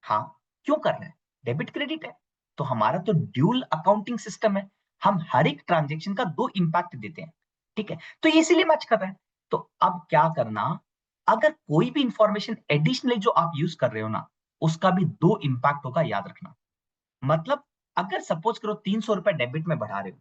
[SPEAKER 1] हाँ, क्यों कर रहा है? डेबिट क्रेडिट है, तो हमारा तो ड्यूल अकाउंटिंग सिस्टम है, हम हर एक ट्रांजेक्शन का 2 इंपैक्ट देते हैं, ठीक है, तो ये इसीलिए मैच कर रहा है। तो अब क्या करना, अगर कोई भी इंफॉर्मेशन एडिशनली जो आप यूज कर रहे हो ना, उसका भी 2 इंपैक्ट होगा, याद रखना। मतलब अगर सपोज करो 300 रुपए डेबिट में बढ़ा रहे हो,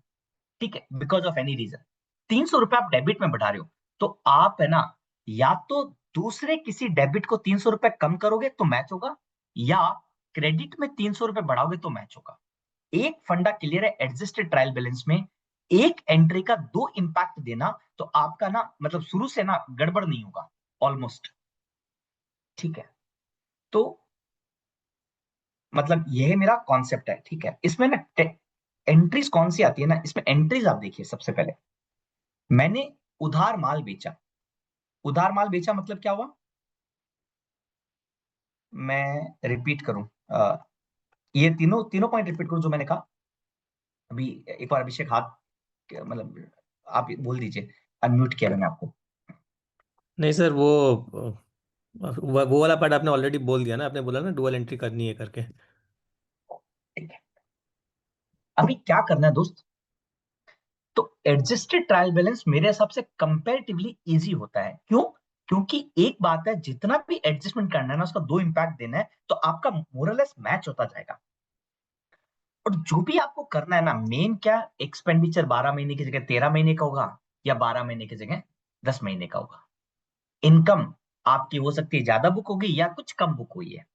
[SPEAKER 1] ठीक है, बिकॉज ऑफ एनी रीजन 300 रुपए आप डेबिट में बढ़ा रहे हो, तो आप है ना, या तो दूसरे किसी डेबिट को 300 रुपए कम करोगे तो मैच होगा, या क्रेडिट में 300 रुपए बढ़ाओगे तो मैच होगा। एक फंडा क्लियर है, एडजस्टेड ट्रायल बैलेंस में एक एंट्री का 2 इंपैक्ट देना, तो आपका ना मतलब शुरू से ना गड़बड़ नहीं होगा ऑलमोस्ट, ठीक है। तो मतलब यह मेरा कॉन्सेप्ट है, ठीक है। इसमें ना एंट्रीज कौन सी आती है ना, इसमें एंट्रीज आप देखिए। सबसे पहले मैंने उधार माल बेचा, उधार माल बेचा मतलब क्या हुआ, मैं रिपीट करूं, ये तीनों तीनों पॉइंट रिपीट करूं जो मैंने कहा अभी। एक बार अभिषेक हाथ मतलब आप बोल दीजिए, अनम्यूट किया मैंने आपको।
[SPEAKER 4] नहीं सर, वो वाला पार्ट आपने ऑलरेडी बोल दिया ना, आपने बोला ना डुअल एंट्री करनी है करके।
[SPEAKER 1] ठीक है, अभी क्या करना है दोस्त, तो एडजस्टेड ट्रायल बैलेंस मेरे हिसाब से कंपैरेटिवली इजी होता है। क्यों? क्योंकि एक बात है, जितना भी एडजस्टमेंट करना है ना, उसका 2 इंपैक्ट देना है, तो आपका मोरलेस मैच होता जाएगा। और जो भी आपको करना है ना, मेन क्या, एक्सपेंडिचर 12 महीने की जगह 13 महीने का होगा, या 12 महीने की जगह 10 महीने का होगा। इनकम आपकी हो सकती है ज्यादा बुक होगी या कुछ कम बुक हुई है,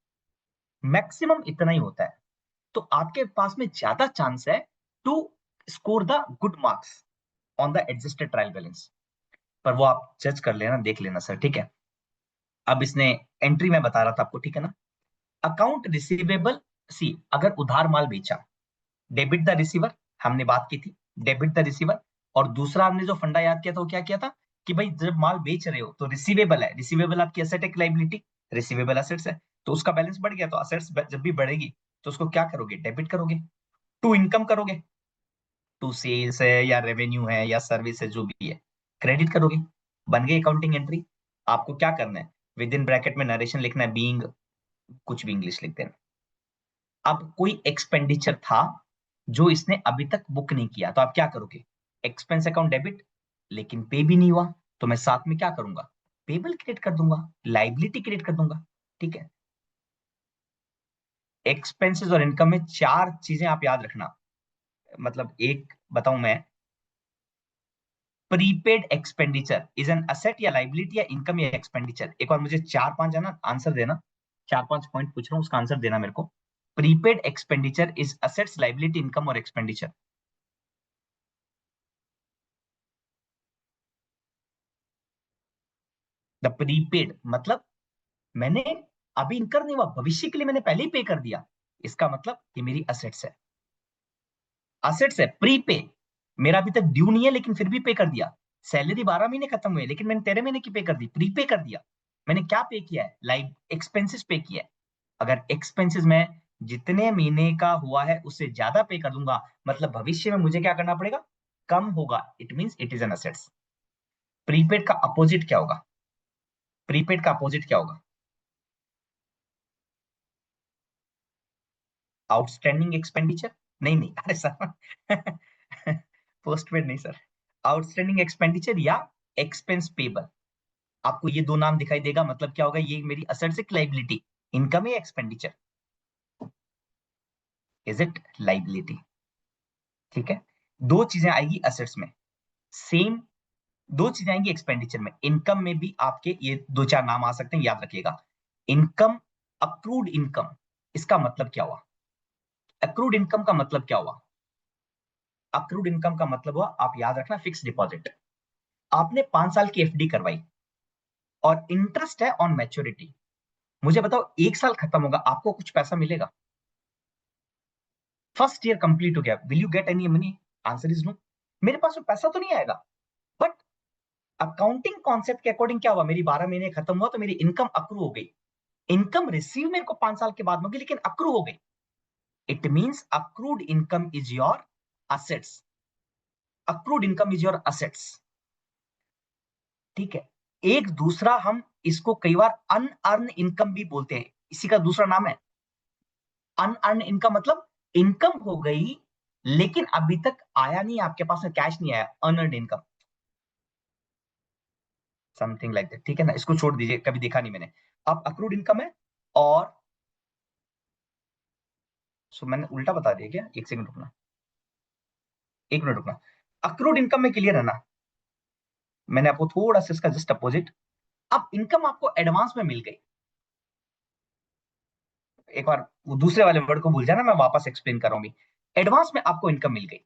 [SPEAKER 1] मैक्सिमम इतना ही होता है। तो आपके पास में ज्यादा चांस है to score the good marks on the adjusted trial balance. पर वो आप जज कर लेना, देख लेना सर, ठीक है। अब इसने एंट्री में बता रहा था आपको, ठीक है ना। अकाउंट रिसीवेबल, सी अगर उधार माल बेचा, डेबिट द रिसीवर, हमने बात की थी, डेबिट द रिसीवर। और दूसरा हमने जो फंडा याद किया था वो क्या किया था कि भाई जब माल बेच रहे हो तो रिसीवेबल है, रिसीवेबल आपकी एसेट है कि लायबिलिटी, रिसीवेबल एसेट्स है, तो उसका बैलेंस बढ़ गया, तो असेट्स जब भी बढ़ेगी तो उसको क्या करोगे, डेबिट करोगे। टू इनकम करोगे, टू सेल्स है या रेवेन्यू है या सर्विस है, जो भी है, क्रेडिट करोगे। बन गई अकाउंटिंग एंट्री। आपको क्या करना है, विद इन ब्रैकेट में नरेशन लिखना है, बीइंग कुछ भी इंग्लिश लिख देना। अब कोई एक्सपेंडिचर था जो इसने अभी तक बुक नहीं किया, तो आप क्या करोगे, एक्सपेंस अकाउंट डेबिट, लेकिन पे भी नहीं हुआ, तो मैं साथ में क्या करूंगा, पेबल क्रिएट कर दूंगा, लाइबिलिटी क्रिएट कर दूंगा, ठीक है। एक्सपेंसेस और इनकम में 4 चीजें आप याद रखना। मतलब एक बताऊं मैं, prepaid expenditure is an asset या लाइबिलिटी या इनकम या एक्सपेंडिचर। एक बार मुझे 4-5 है ना आंसर देना, 4-5 पॉइंट पूछ रहा हूँ, उसका आंसर देना मेरे को। Prepaid expenditure is assets, liability, income और एक्सपेंडिचर। द प्रीपेड मतलब मैंने अभी इनकर नहीं हुआ, भविष्य के लिए मैंने पहले ही पे कर दिया, इसका मतलब ये मेरी असेट्स है, असेट्स है। प्रीपे मेरा अभी तक ड्यू नहीं है लेकिन फिर भी पे कर दिया, सैलरी 12 महीने खत्म हुए लेकिन मैंने 13 महीने की पे कर दी, प्रीपे कर दिया। मैंने क्या पे किया है, लाइक एक्सपेंसेस पे किया है। अगर एक्सपेंसेस में जितने महीने का हुआ है उससे ज्यादा पे कर दूंगा, मतलब भविष्य में मुझे क्या करना पड़ेगा, कम होगा, it means it is N assets. Prepaid का अपोजिट क्या होगा, प्रीपेड का अपोजिट क्या होगा, आउटस्टैंडिंग एक्सपेंडिचर। नहीं नहीं, अरे सर पोस्टपेड नहीं सर, आउटस्टैंडिंग एक्सपेंडिचर या एक्सपेंस पेबल। आपको ये 2 नाम दिखाई देगा, मतलब क्या होगा, ये मेरी असेट्स है, लाइबिलिटी, इनकम या एक्सपेंडिचर, इज इट लाइबिलिटी, ठीक है। 2 चीजें आएगी असेट्स में, सेम 2 चीजें आएंगी एक्सपेंडिचर में। इनकम में भी आपके ये 2-4 नाम आ सकते हैं, याद रखिएगा। इनकम, अक्रूड इनकम, इसका मतलब क्या हुआ, अक्रूड इनकम का मतलब क्या हुआ, अक्रूड इनकम का मतलब हुआ, आप याद रखना, फिक्स डिपॉजिट। आपने 5 साल की एफडी करवाई, और इंटरेस्ट है ऑन मैच्योरिटी। मुझे बताओ 1 साल खत्म होगा, आपको कुछ पैसा मिलेगा? फर्स्ट ईयर कंप्लीट हो गया, will you get any money? Answer is no. मेरे पास में पैसा तो नहीं आएगा, बट अकाउंटिंग कॉन्सेप्ट के अकॉर्डिंग क्या हुआ, मेरी 12 महीने खत्म हुआ तो मेरी इनकम अक्रू हो गई। इनकम रिसीव मेरे को 5 साल के बाद होगी, लेकिन अक्रू हो गई। It means accrued income is your assets. Accrued income is your assets. ठीक है। एक दूसरा हम इसको कई बार अनअर्न इनकम भी बोलते हैं, इसी का दूसरा नाम है अनअर्न इनकम। मतलब इनकम हो गई लेकिन अभी तक आया नहीं, आपके पास में कैश नहीं आया, unearned income, something like that. ठीक है ना, इसको छोड़ दीजिए, कभी देखा नहीं मैंने। अब अक्रूड इनकम है और मैंने उल्टा बता दिया क्या? एक सेकंड रुकना, 1 मिनट रुकना। अक्रूड इनकम में क्लियर है ना? मैंने आपको थोड़ा सा इसका जस्ट अपोजिट। अब इनकम आपको एडवांस में मिल गई। एक बार वो दूसरे वाले वर्ड को भूल जाना, मैं वापस एक्सप्लेन कर रहा हूं। एडवांस में आपको इनकम मिल गई।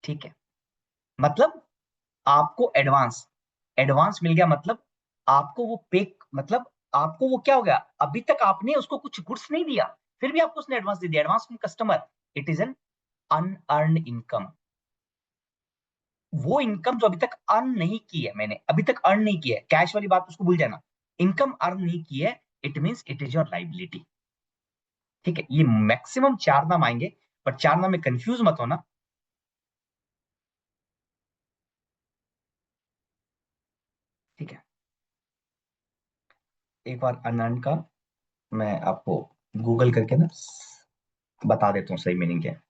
[SPEAKER 1] ठीक है, मतलब आपको एडवांस एडवांस मिल गया, मतलब आपको वो पे, मतलब आपको वो क्या हो गया, अभी तक आपने उसको कुछ गुड्स नहीं दिया, फिर भी आपको उसने एडवांस दे दिया। Advance from customer, it is N unearned income. वो इनकम जो अभी तक अर्न नहीं की है, मैंने अभी तक अर्न नहीं की है, कैश वाली बात उसको भूल जाना। इनकम अर्न नहीं की है, it means it is your liability. ठीक है, ये मैक्सिमम 4 नाम आएंगे, पर 4 नाम में कंफ्यूज मत होना। ठीक है, एक बार अनअर्न का मैं आपको गूगल करके ना बता देता हूँ सही मीनिंग क्या है।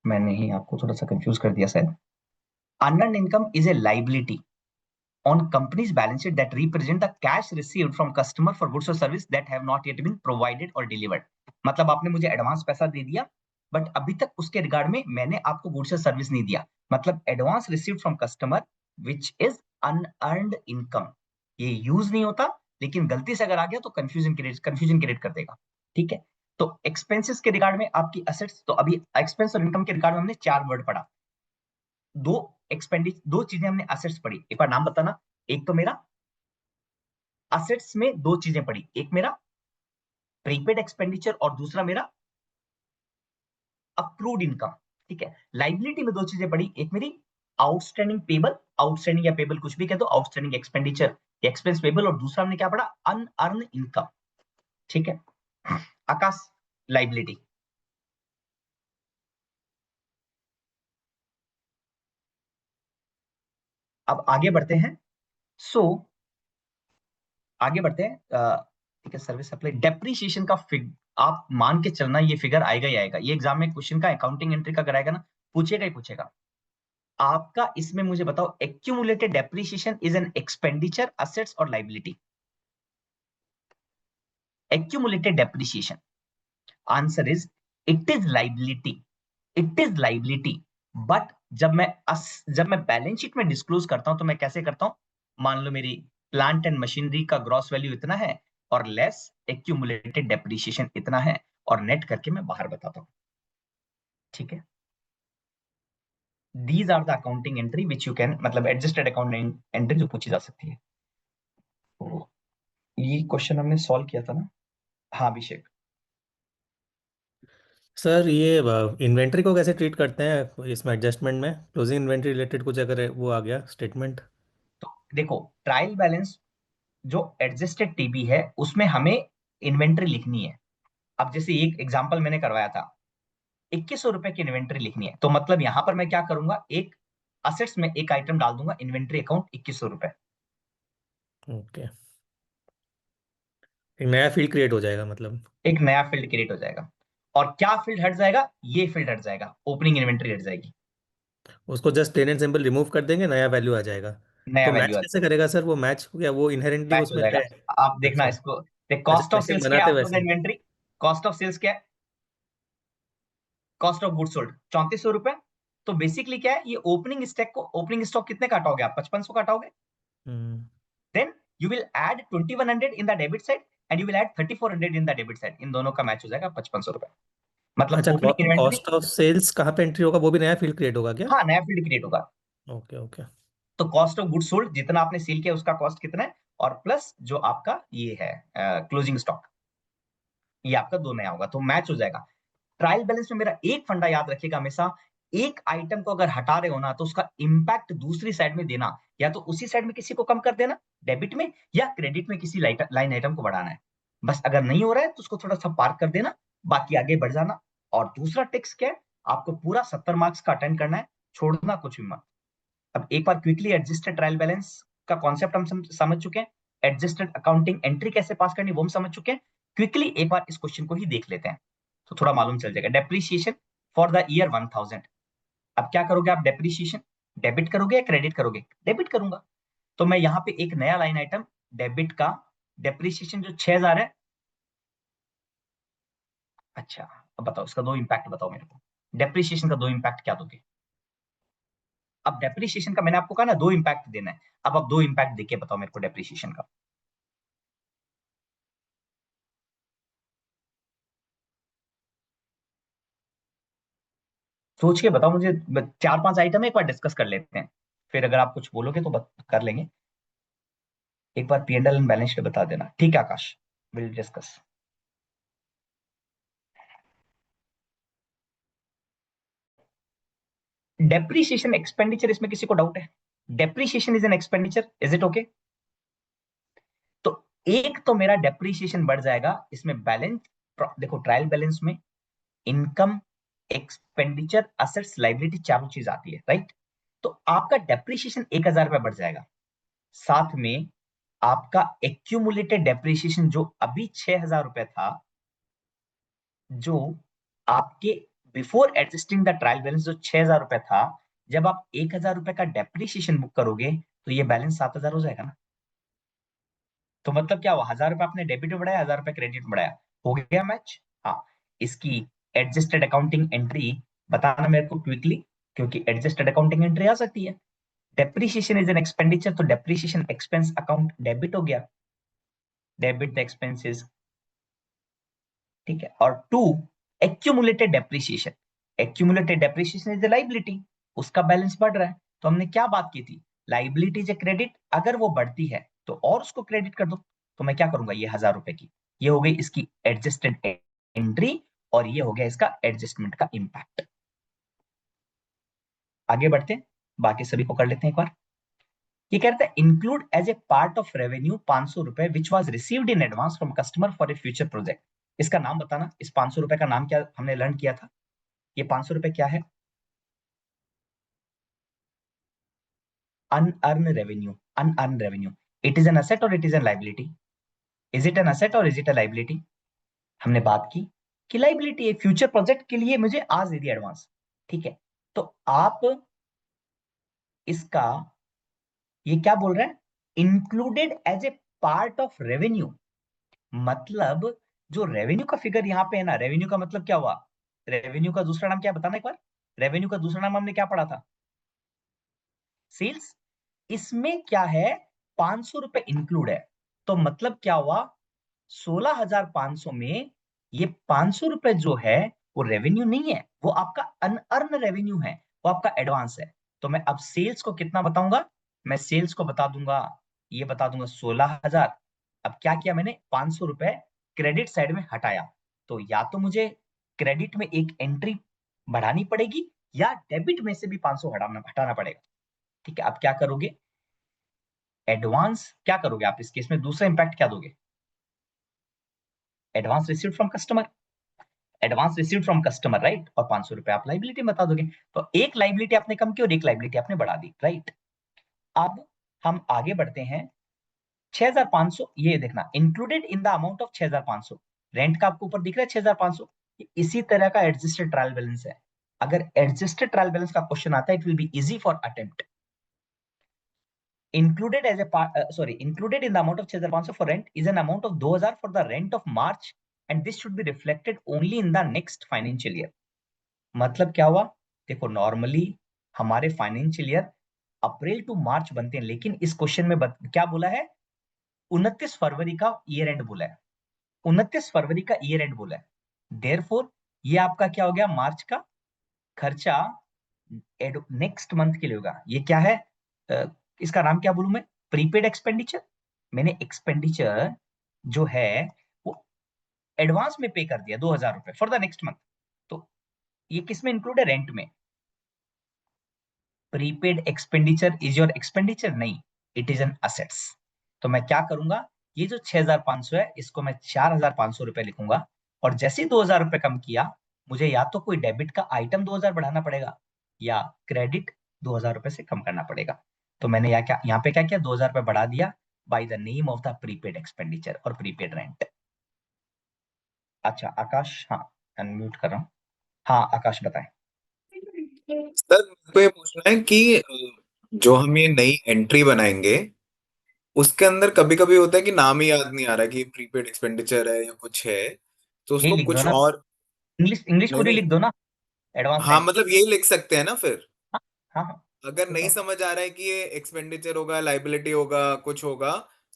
[SPEAKER 1] मैंने ही आपको थोड़ा सा कंफ्यूज कर दिया शायद। Unearned income is a liability on company's balance sheet that represent the cash received from customer for goods or service that have not yet been provided or delivered। मतलब आपने मुझे एडवांस पैसा दे दिया, बट अभी तक उसके रिगार्ड में मैंने आपको गुड्स और सर्विस नहीं दिया, मतलब advance received from customer which is unearned income. ये यूज नहीं होता, लेकिन गलती से अगर आ गया तो कंफ्यूजन क्रिएट कर देगा। ठीक है, तो एक्सपेंसेस के रिगार्ड में आपकी असेट्स, तो अभी एक्सपेंस और इनकम के रिगार्ड में हमने 4 वर्ड पढ़ा। दो चीजें हमने असेट्स पढ़ी, एक बार नाम बताना। एक तो मेरा असेट्स में 2 चीजें पढ़ी, एक मेरा प्रीपेड एक्सपेंडिचर और दूसरा मेरा अक्रूड इनकम। ठीक है, लाइबिलिटी में 2 चीजें पढ़ी, एक मेरी आउटस्टैंडिंग पेबल, आउटस्टैंडिंग या पेबल कुछ भी कह दो, आउटस्टैंडिंग एक्सपेंडिचर या एक्सपेंस पेबल, और दूसरा हमने क्या पढ़ा, अनअर्न इनकम। ठीक है, आकाश लाइबिलिटी। अब आगे बढ़ते हैं। आगे बढ़ते हैं। ठीक है, सर्विस सप्लाई डेप्रिसिएशन का फिग आप मान के चलना, ये फिगर आएगा ही आएगा। ये एग्जाम में क्वेश्चन का अकाउंटिंग एंट्री का कराएगा ना, पूछेगा ही पूछेगा आपका। इसमें मुझे बताओ, accumulated depreciation is an expenditure, assets और liability? Accumulated depreciation, answer is it is liability. It is liability, but जब मैं बैलेंस शीट में डिस्क्लोज करता हूं तो मैं कैसे करता हूं, मान लो मेरी प्लांट एंड मशीनरी का ग्रॉस वैल्यू इतना है और लेस एक्यूमुलेटेड डेप्रिसिएशन इतना है, और नेट करके मैं बाहर बताता हूं। ठीक है, these are the accounting entry which you can, मतलब एडजस्टेड अकाउंटिंग एंट्री जो पूछी जा सकती है। तो ये क्वेश्चन हमने सॉल्व किया था ना? हाँ अभिषेक।
[SPEAKER 4] सर ये इन्वेंट्री को कैसे ट्रीट करते हैं इसमें एडजस्टमेंट में, क्लोजिंग इन्वेंट्री रिलेटेड कुछ अगर वो आ गया स्टेटमेंट?
[SPEAKER 1] तो देखो, ट्रायल बैलेंस जो एडजस्टेड टीबी है उसमें हमें इन्वेंट्री लिखनी है। अब जैसे एक एग्जांपल मैंने करवाया था, 2100 रुपए की इन्वेंट्री लिखनी है, तो मतलब यहां पर मैं क्या करूंगा, एक असेट्स में एक आइटम डाल दूंगा, इन्वेंट्री अकाउंट 2100 रुपए।
[SPEAKER 4] ओके, एक नया फील्ड क्रिएट हो जाएगा मतलब।
[SPEAKER 1] एक नया फील्ड क्रिएट हो जाएगा, और क्या फील्ड हट जाएगा, ये फील्ड हट जाएगा, ओपनिंग इन्वेंट्री हट जाएगी,
[SPEAKER 4] उसको just plain and simple remove कर देंगे, नया वैल्यू आ जाएगा।
[SPEAKER 1] नया
[SPEAKER 4] तो मैच
[SPEAKER 1] वैल्यू आ
[SPEAKER 4] कैसे करेगा सर वो मैच, क्या वो इनहेरेंटली
[SPEAKER 1] मैच हो
[SPEAKER 4] उसमें
[SPEAKER 1] जाएगा।
[SPEAKER 4] है?
[SPEAKER 1] आप देखना
[SPEAKER 4] अच्छा।
[SPEAKER 1] इसको,
[SPEAKER 4] अच्छा,
[SPEAKER 1] कॉस्ट ऑफ
[SPEAKER 4] स्ट्रक्चर
[SPEAKER 1] सेल्स क्या है
[SPEAKER 4] बनाते
[SPEAKER 1] आफ्टर द
[SPEAKER 4] वैसे।
[SPEAKER 1] इन्वेंट्री, कॉस्ट ऑफ सेल्स क्या है, कॉस्ट ऑफ गुड सोल्ड 3400 रुपए। तो बेसिकली क्या है, ये ओपनिंग स्टॉक को, ओपनिंग स्टॉक कितने काटोगे आप, 5500 काटोगे।
[SPEAKER 4] Hmm.
[SPEAKER 1] Then you will add 2100 in the debit side and you will add 3400 in the debit side, इन दोनों का मैच हो जाएगा 5500 रुपए। मतलब
[SPEAKER 4] अच्छा,
[SPEAKER 1] opening inventory,
[SPEAKER 4] cost of sales कहाँ पे एंट्री होगा, वो भी नया फील्ड क्रिएट होगा क्या?
[SPEAKER 1] हाँ नया फील्ड क्रिएट होगा।
[SPEAKER 4] Okay okay.
[SPEAKER 1] तो कॉस्ट ऑफ गुड्स सोल्ड जितना आपने सेल किया उसका कॉस्ट कितना है, और प्लस जो आपका ये है क्लोजिंग स्टॉक, ये आपका दो नया होगा, तो मैच हो जाएगा। ट्रायल बैलेंस में मेरा एक फंडा याद रखिएगा हमेशा, एक आइटम को अगर हटा रहे हो ना तो उसका इंपैक्ट दूसरी साइड में देना, या तो उसी साइड में किसी को कम कर देना डेबिट में, या क्रेडिट में किसी लाइन आइटम को बढ़ाना है। बस अगर नहीं हो रहा है तो उसको थोड़ा सा पार्क कर देना, बाकी आगे बढ़ जाना। और दूसरा टिप्स क्या है, आपको पूरा 70 मार्क्स का अटेंड करना है, छोड़ना कुछ भी मत। अब एक बार क्विकली एडजस्टेड ट्रायल बैलेंस का कॉन्सेप्ट हम समझ चुके हैं, एडजस्टेड अकाउंटिंग एंट्री कैसे पास करनी वो हम समझ चुके हैं। क्विकली एक बार इस क्वेश्चन को ही देख लेते हैं तो थोड़ा मालूम चल जाएगा। Depreciation for the year 1000। अब क्या करोगे आप, डेप्रीशिएशन डेबिट करोगे या क्रेडिट करोगे? डेबिट करूंगा। तो मैं यहाँ पे एक नया लाइन आइटम डेबिट का डेप्रीशिएशन जो 6000 है। अच्छा, अब बताओ इसका दो इंपैक्ट बताओ मेरे को, डेप्रीशिएशन का दो इंपैक्ट क्या दोगे? अब डेप्रीशिएशन का मैंने आपको कहा ना दो इंपैक्ट देना है, अब आप दो इंपैक्ट देके बताओ मेरे को डेप्रीशिएशन का। सोच के बताओ मुझे, चार पांच आइटम एक बार डिस्कस कर लेते हैं, फिर अगर आप कुछ बोलोगे तो कर लेंगे। एक बार P&L एंड बैलेंस शीट बता देना, ठीक है Akash? Will discuss. Depreciation expenditure, इसमें किसी को डाउट है? Depreciation is an expenditure, is it okay? तो एक तो मेरा डेप्रीशिएशन बढ़ जाएगा इसमें। बैलेंस देखो, ट्रायल बैलेंस में इनकम, एक्सपेंडिचर, असेट्स, लाइबिलिटी चारों चीज आती है, राइट? तो आपका डेप्रीशिएशन 1000 रुपया बढ़ जाएगा। साथ में आपका एक्यूमुलेटेड डेप्रीशिएशन जो अभी 6000 रुपए था, जो आपके before adjusting the trial balance जो 6000 रुपए था, जब आप 1000 रुपए का डेप्रीशिएशन बुक करोगे तो ये बैलेंस 7000 हो जाएगा ना। तो मतलब क्या हुआ, 1000 रुपए आपने डेबिट में बढ़ाया, 1000 रुपए क्रेडिट में बढ़ाया, हो गया मैच। हाँ, इसकी एडजस्टेड अकाउंटिंग एंट्री बताना मेरे को क्विकली, क्योंकि एडजस्टेड अकाउंटिंग एंट्री आ सकती है। डेप्रीशिएशन इज एन एक्सपेंडिचर, तो डेप्रीशिएशन एक्सपेंस अकाउंट डेबिट हो गया, डेबिट द एक्सपेंसेस, ठीक है। और to, accumulated depreciation, accumulated depreciation is the liability, उसका बैलेंस बढ़ रहा है। तो हमने क्या बात की थी, लाइबिलिटी से क्रेडिट अगर वो बढ़ती है तो और उसको क्रेडिट कर दो। तो मैं क्या करूंगा, ये 1000 रुपए की, ये हो गई इसकी एडजस्टेड एंट्री, और ये हो गया इसका एडजस्टमेंट का इंपैक्ट। आगे बढ़ते हैं, बाकी सभी को कर लेते हैं एक बार। ये कहता है include as a part of revenue 500 रुपए which was received in advance from customer for a future project. इसका नाम बताना, इस 500 रुपए का नाम क्या हमने लर्न किया था? ये 500 रुपए क्या है? Unearned revenue, unearned revenue. It is an asset और it is an liability? Is it an asset और इज इट अ लाइबिलिटी? हमने बात की कि लाइबिलिटी है, फ्यूचर प्रोजेक्ट के लिए मुझे आज दे दिया एडवांस, ठीक है। तो आप इसका ये क्या बोल रहे हैं, included as a part of revenue. मतलब जो रेवेन्यू का फिगर यहाँ पे है ना, रेवेन्यू का मतलब क्या हुआ, रेवेन्यू का दूसरा नाम क्या बताना एक बार? रेवेन्यू का दूसरा नाम हमने क्या पढ़ा था? सेल्स। इसमें क्या है, 500 रुपए इंक्लूड है, तो मतलब क्या हुआ, 16,500 में ये 500 रुपए जो है वो रेवेन्यू नहीं है, वो आपका अनअर्न रेवेन्यू है, वो आपका एडवांस है। तो मैं अब सेल्स को कितना बताऊंगा, मैं सेल्स को बता दूंगा, ये बता दूंगा 16,000। अब क्या किया मैंने, 500 रुपए क्रेडिट साइड में हटाया, तो या तो मुझे क्रेडिट में एक एंट्री बढ़ानी पड़ेगी, या डेबिट में से भी 500 हटाना पड़ेगा, ठीक है। अब क्या करोगे, एडवांस क्या करोगे आप इस केस में, दूसरा इंपैक्ट क्या दोगे, advance received from customer, advance received from customer, right? और 500 रुपए आप लाइबिलिटी बता दोगे, तो एक लाइबिलिटी आपने कम की और एक लाइबिलिटी आपने बढ़ा दी, राइट? अब हम आगे बढ़ते हैं, 6500, ये देखना included in the amount of 6500, rent का आपको ऊपर दिख रहा है 6500, इसी तरह का एडजस्टेड ट्रायल बैलेंस है। अगर एडजस्टेड ट्रायल बैलेंस का क्वेश्चन आता है, it will be easy for attempt. included as a part included in the amount of 6500 for rent is an amount of 2000 for the rent of March, and this should be reflected only in the next financial year। मतलब क्या हुआ, देखो normally हमारे financial year April to मार्च बनते हैं, लेकिन इस question में क्या बोला है, 29 फरवरी का ईयर एंड बोला है, 29 फरवरी का ईयर एंड बोला है। देयरफॉर ये आपका क्या हो गया, मार्च का खर्चा नेक्स्ट मंथ के लिए होगा। ये क्या है, इसका नाम क्या बोलूं मैं, प्रीपेड एक्सपेंडिचर। मैंने एक्सपेंडिचर जो है वो एडवांस में पे कर दिया 2000 रुपए फॉर द नेक्स्ट मंथ। तो ये किस में इंक्लूड है, रेंट में। Prepaid expenditure is your expenditure, नहीं, इट इज एन असेट्स। तो मैं क्या करूंगा, ये जो 6500 है इसको मैं 4500 रुपए लिखूंगा, और जैसे ही 2000 रुपए कम किया, मुझे या तो कोई डेबिट का आइटम 2000 बढ़ाना पड़ेगा या क्रेडिट 2000 रुपए से कम करना पड़ेगा। तो मैंने यहाँ पे क्या किया, 2000 रुपए बढ़ा दिया by the name of the prepaid expenditure और प्रीपेड रेंट। अच्छा आकाश, हाँ अनम्यूट कर रहा हूँ। हाँ आकाश बताएं।
[SPEAKER 6] सर मेरे को ये पूछना है कि जो हम ये नई एंट्री बनाएंगे उसके अंदर कभी कभी होता है कि नाम ही याद नहीं आ रहा कि प्रीपेड एक्सपेंडिचर है या कुछ है, तो
[SPEAKER 1] यही
[SPEAKER 6] उसको
[SPEAKER 1] लिख दो
[SPEAKER 6] कुछ
[SPEAKER 1] ना,
[SPEAKER 6] और।
[SPEAKER 1] इंग्लिश इंग्लिश
[SPEAKER 6] नहीं
[SPEAKER 1] कोड ही
[SPEAKER 6] नहीं,
[SPEAKER 1] लिख दो ना, एडवांस
[SPEAKER 6] हाँ
[SPEAKER 1] रेंट।
[SPEAKER 6] मतलब यही लिख सकते हैं ना फिर।
[SPEAKER 1] हाँ हाँ हाँ,
[SPEAKER 6] अगर नहीं
[SPEAKER 1] बताओ।
[SPEAKER 6] समझ आ रहा है कि ये एक्सपेंडिचर होगा, लाइबिलिटी होगा, कुछ होगा,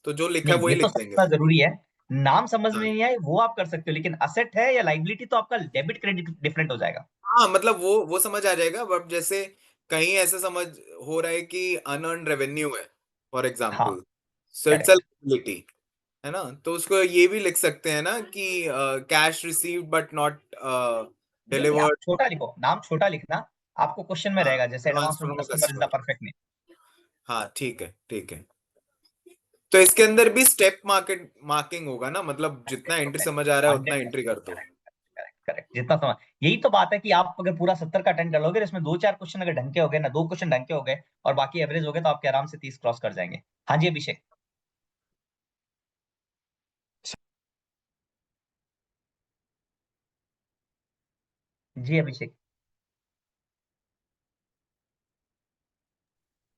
[SPEAKER 6] तो जो लिखा है
[SPEAKER 1] नहीं
[SPEAKER 6] वही
[SPEAKER 1] ये तो
[SPEAKER 6] लिख देंगे
[SPEAKER 1] समझना
[SPEAKER 6] फिर।
[SPEAKER 1] जरूरी है, नाम समझ में
[SPEAKER 6] हाँ
[SPEAKER 1] नहीं आए वो आप कर सकते हो, लेकिन असेट है या लाइबिलिटी तो आपका डेबिट क्रेडिट डिफरेंट हो जाएगा।
[SPEAKER 6] हाँ, मतलब वो समझ आ जाएगा, बट जैसे कहीं ऐसे समझ हो रहा है कि अनअर्न्ड रेवेन्यू है फॉर
[SPEAKER 1] हाँ
[SPEAKER 6] example, so it's a
[SPEAKER 1] correct.
[SPEAKER 6] Liability, है ना, तो उसको ये भी लिख सकते हैं ना कि कैश रिसीव्ड बट नॉट
[SPEAKER 1] नहीं आप
[SPEAKER 6] डिलीवर्ड।
[SPEAKER 1] छोटा लिखो, नाम छोटा लिखना, आपको क्वेश्चन में
[SPEAKER 6] हाँ,
[SPEAKER 1] रहेगा, जैसे advance
[SPEAKER 6] advance
[SPEAKER 1] from
[SPEAKER 6] from a
[SPEAKER 1] customer is the
[SPEAKER 6] customer.
[SPEAKER 1] Perfect name.
[SPEAKER 6] हाँ ठीक है ठीक है। तो इसके अंदर भी स्टेप मार्किंग होगा ना, मतलब जितना एंट्री समझ आ रहा है उतना
[SPEAKER 1] 100%,
[SPEAKER 6] एंट्री कर दो।
[SPEAKER 1] करेक्ट करेक्ट करेक्ट, जितना समझ, यही तो बात है कि आप अगर पूरा 70 का अटेंड कर लोगे, इसमें 2-4 क्वेश्चन अगर ढंग के हो गए ना, 2 क्वेश्चन ढंग के हो गए और बाकी एवरेज हो गए, तो आपके आराम से 30 क्रॉस कर जाएंगे। हाँ जी अभिषेक। जी अभिषेक,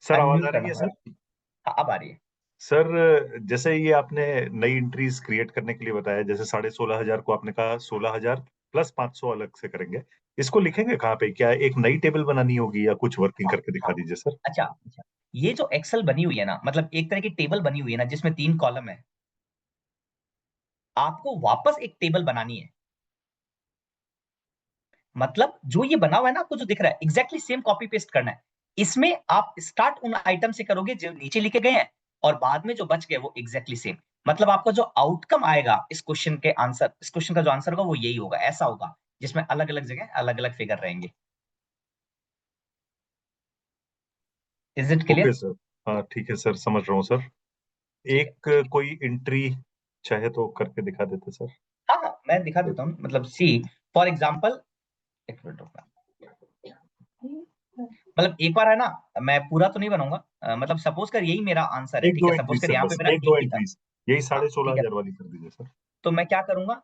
[SPEAKER 7] सर आवाज आ
[SPEAKER 1] अनम्यूट
[SPEAKER 7] रही
[SPEAKER 1] करना
[SPEAKER 7] है
[SPEAKER 1] पड़ेगा।
[SPEAKER 7] सर?
[SPEAKER 1] हाँ अब आ रही है।
[SPEAKER 7] सर जैसे ये आपने नई एंट्रीज क्रिएट करने के लिए बताया, जैसे 16,500 को आपने कहा 16,000 प्लस 500 अलग से करेंगे, इसको लिखेंगे कहाँ पे? क्या एक नई टेबल बनानी होगी या कुछ वर्किंग करके दिखा दीजिए सर।
[SPEAKER 1] अच्छा अच्छा, ये जो एक्सेल बनी हुई है ना, मतलब एक तरह की टेबल बनी हुई है ना जिसमें 3 कॉलम है, आपको वापस एक टेबल बनानी है। मतलब जो ये बना हुआ है ना, आपको जो दिख रहा है एग्जैक्टली सेम कॉपी पेस्ट करना है। इसमें आप स्टार्ट उन आइटम से करोगे जो नीचे लिखे गए हैं, और बाद में जो बच गए वो एग्जैक्टली सेम। मतलब आपका जो आउटकम आएगा इस क्वेश्चन के आंसर, इस क्वेश्चन का जो आंसर होगा वो यही होगा, ऐसा होगा, जिसमें अलग अलग जगह अलग अलग फिगर रहेंगे। Is it
[SPEAKER 7] okay
[SPEAKER 1] clear?
[SPEAKER 7] Sir, हाँ ठीक है सर, समझ रहा हूँ सर।
[SPEAKER 1] ठीक है
[SPEAKER 7] एक
[SPEAKER 1] ठीक है।
[SPEAKER 7] कोई एंट्री चाहे तो करके दिखा देते सर।
[SPEAKER 1] हाँ हाँ मैं दिखा देता हूँ, मतलब सी फॉर एग्जाम्पल, एक मिनट रुकना, मतलब एक बार है ना, मैं पूरा तो नहीं बनाऊंगा, मतलब सपोज कर यही मेरा आंसर है,
[SPEAKER 7] एक
[SPEAKER 1] ठीक
[SPEAKER 7] दो
[SPEAKER 1] है, सपोज
[SPEAKER 7] एंट्रीज
[SPEAKER 1] कर
[SPEAKER 7] सर,
[SPEAKER 1] यहाँ पे
[SPEAKER 7] बस
[SPEAKER 1] मेरा
[SPEAKER 7] एक
[SPEAKER 1] एक
[SPEAKER 7] दो
[SPEAKER 1] ही था।
[SPEAKER 7] एंट्रीज, यही
[SPEAKER 1] हाँ ठीक है,
[SPEAKER 7] 16,500 वाली कर दीजिए सर।
[SPEAKER 1] तो मैं क्या करूंगा,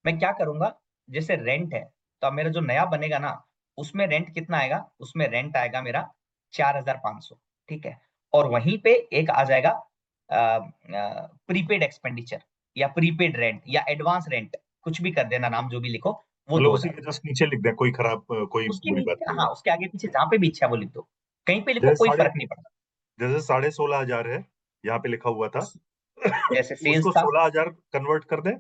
[SPEAKER 1] मैं क्या करूंगा, जैसे रेंट है, तो अब मेरा जो नया बनेगा ना, उसमें रेंट कितना आएगा, उसमें रेंट आएगा मेरा 4500, ठीक है। और वहीं पे एक आ जाएगा प्रीपेड एक्सपेंडिचर या प्रीपेड रेंट या एडवांस रेंट, कुछ भी कर देना, नाम जो भी लिखो, वो
[SPEAKER 7] मतलब उसी
[SPEAKER 1] 2000
[SPEAKER 7] के
[SPEAKER 1] रुपए।
[SPEAKER 7] जस्ट नीचे लिख दें, कोई खराब कोई
[SPEAKER 1] उसके
[SPEAKER 7] बुरी बात
[SPEAKER 1] नीचे,
[SPEAKER 7] नहीं
[SPEAKER 1] हाँ
[SPEAKER 7] है।
[SPEAKER 1] उसके आगे पीछे जहां पे भी इच्छा है वो लिख दो, कहीं पे लिखो,
[SPEAKER 7] जैसे
[SPEAKER 1] कोई
[SPEAKER 7] साढ़े
[SPEAKER 1] फर्क नहीं पड़ता।
[SPEAKER 7] जैसे 16,500 है, यहाँ पे लिखा हुआ था।
[SPEAKER 1] जैसे सेल्स
[SPEAKER 7] उसको
[SPEAKER 1] था
[SPEAKER 7] 16,000 कन्वर्ट कर दें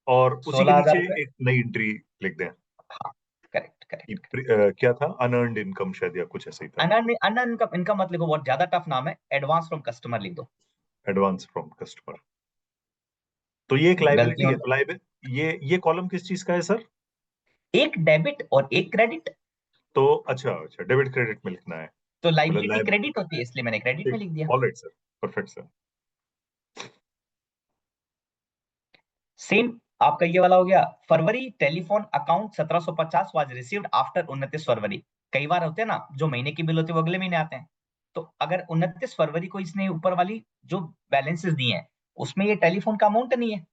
[SPEAKER 7] और उसी के
[SPEAKER 1] 16,000
[SPEAKER 7] नीचे
[SPEAKER 1] रुपए।
[SPEAKER 7] एक नई एंट्री लिख दें
[SPEAKER 1] हाँ करेक्ट
[SPEAKER 7] कि
[SPEAKER 1] करेक्ट।
[SPEAKER 7] क्या था, अनअर्न्ड इनकम शायद, या कुछ ऐसा ही था।
[SPEAKER 1] अनअर्न अनअर्न इनकम, इनकम मत लिखो, बहुत ज्यादा टफ नाम है, एडवांस फ्रॉम कस्टमर लिख दो।
[SPEAKER 7] Advance from customer. तो ये एक लाइबिलिटी
[SPEAKER 1] गलतियों,
[SPEAKER 7] है, तो ये कॉलम किस चीज का है सर?
[SPEAKER 1] एक डेबिट और एक क्रेडिट।
[SPEAKER 7] तो अच्छा अच्छा, डेबिट क्रेडिट में लिखना है।
[SPEAKER 1] तो
[SPEAKER 7] मतलब
[SPEAKER 1] लाइबिलिटी
[SPEAKER 7] लाइब
[SPEAKER 1] क्रेडिट होती है, इसलिए मैंने क्रेडिट में
[SPEAKER 7] ठीक,
[SPEAKER 1] लिख दिया।
[SPEAKER 7] Alright sir, perfect sir.
[SPEAKER 1] Same आपका ये वाला हो गया, February telephone account 1750 was received after 29 February. कई बार होते हैं ना, जो महीने की बिल होती है वो अगले महीने आते हैं। तो अगर 29 फरवरी को इसने ऊपर वाली जो बैलेंसेस दिए हैं, उसमें ये टेलीफोन का अमाउंट नहीं है।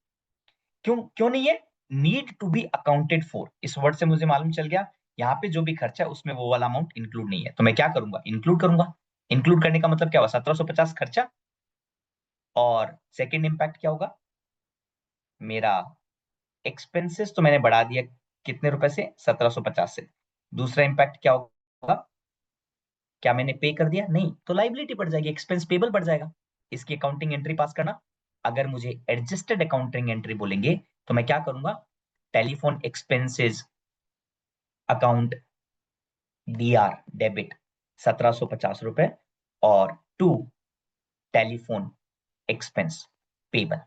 [SPEAKER 1] क्यों क्यों नहीं है? Need to be accounted for, इस वर्ड से मुझे मालूम चल गया, यहाँ पे जो भी खर्चा है उसमें वो वाला अमाउंट इंक्लूड नहीं है। तो मैं क्या करूंगा, इंक्लूड करूंगा। इंक्लूड करने का मतलब क्या हुआ, 1750 खर्चा, और सेकेंड इंपैक्ट क्या होगा मेरा, एक्सपेंसेस तो मैंने बढ़ा दिया, कितने रुपए से, 1750 से। दूसरा इंपैक्ट क्या होगा, क्या मैंने पे कर दिया, नहीं, तो लाइबिलिटी बढ़ जाएगी, एक्सपेंस पेबल बढ़ जाएगा। इसकी अकाउंटिंग एंट्री पास करना। अगर मुझे एडजस्टेड अकाउंटिंग एंट्री बोलेंगे, तो मैं क्या करूंगा, telephone expenses account DR debit 1750 रुपए और 2 टेलीफोन एक्सपेंस पेबल